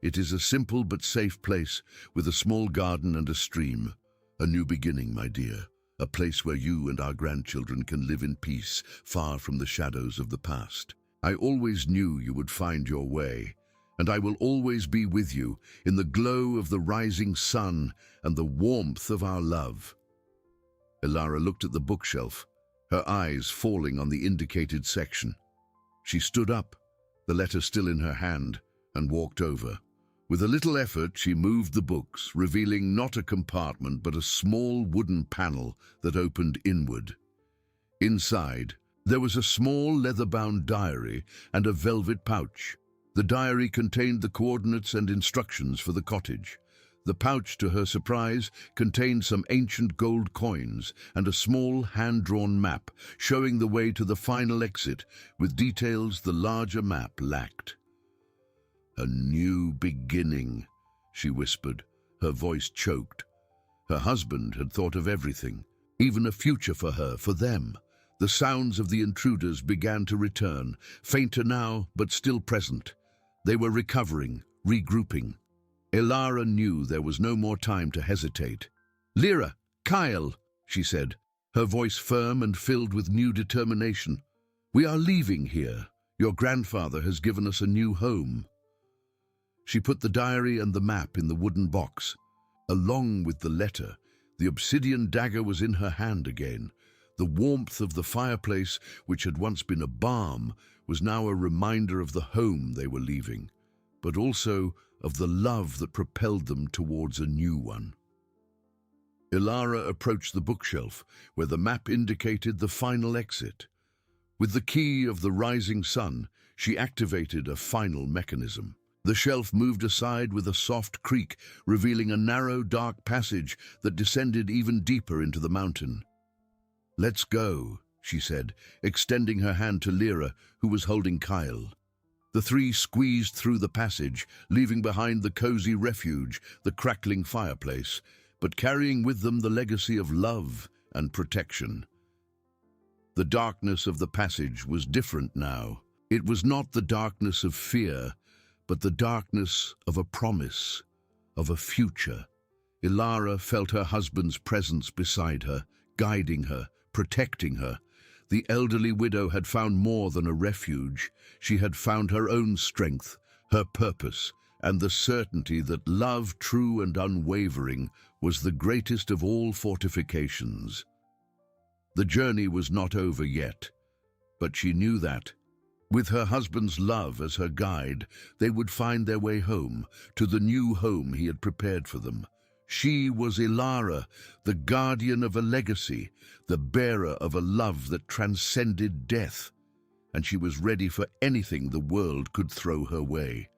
It is a simple but safe place, with a small garden and a stream. A new beginning, my dear. A place where you and our grandchildren can live in peace, far from the shadows of the past. I always knew you would find your way, and I will always be with you in the glow of the rising sun and the warmth of our love." Ilara looked at the bookshelf, her eyes falling on the indicated section. She stood up, the letter still in her hand, and walked over. With a little effort, she moved the books, revealing not a compartment but a small wooden panel that opened inward. Inside, there was a small leather-bound diary and a velvet pouch. The diary contained the coordinates and instructions for the cottage. The pouch, to her surprise, contained some ancient gold coins and a small hand-drawn map, showing the way to the final exit, with details the larger map lacked. "A new beginning," she whispered, her voice choked. Her husband had thought of everything, even a future for her, for them. The sounds of the intruders began to return, fainter now, but still present. They were recovering, regrouping. Ilara knew there was no more time to hesitate. "Lyra, Kyle," she said, her voice firm and filled with new determination. "We are leaving here. Your grandfather has given us a new home." She put the diary and the map in the wooden box. Along with the letter, the obsidian dagger was in her hand again. The warmth of the fireplace, which had once been a balm, was now a reminder of the home they were leaving, but also of the love that propelled them towards a new one. Ilara approached the bookshelf, where the map indicated the final exit. With the key of the rising sun, she activated a final mechanism. The shelf moved aside with a soft creak, revealing a narrow, dark passage that descended even deeper into the mountain. "Let's go," she said, extending her hand to Lyra, who was holding Kyle. The three squeezed through the passage, leaving behind the cozy refuge, the crackling fireplace, but carrying with them the legacy of love and protection. The darkness of the passage was different now. It was not the darkness of fear, but the darkness of a promise, of a future. Ilara felt her husband's presence beside her, guiding her, protecting her. The elderly widow had found more than a refuge. She had found her own strength, her purpose, and the certainty that love, true and unwavering, was the greatest of all fortifications. The journey was not over yet, but she knew that, with her husband's love as her guide, they would find their way home, to the new home he had prepared for them. She was Ilara, the guardian of a legacy, the bearer of a love that transcended death, and she was ready for anything the world could throw her way.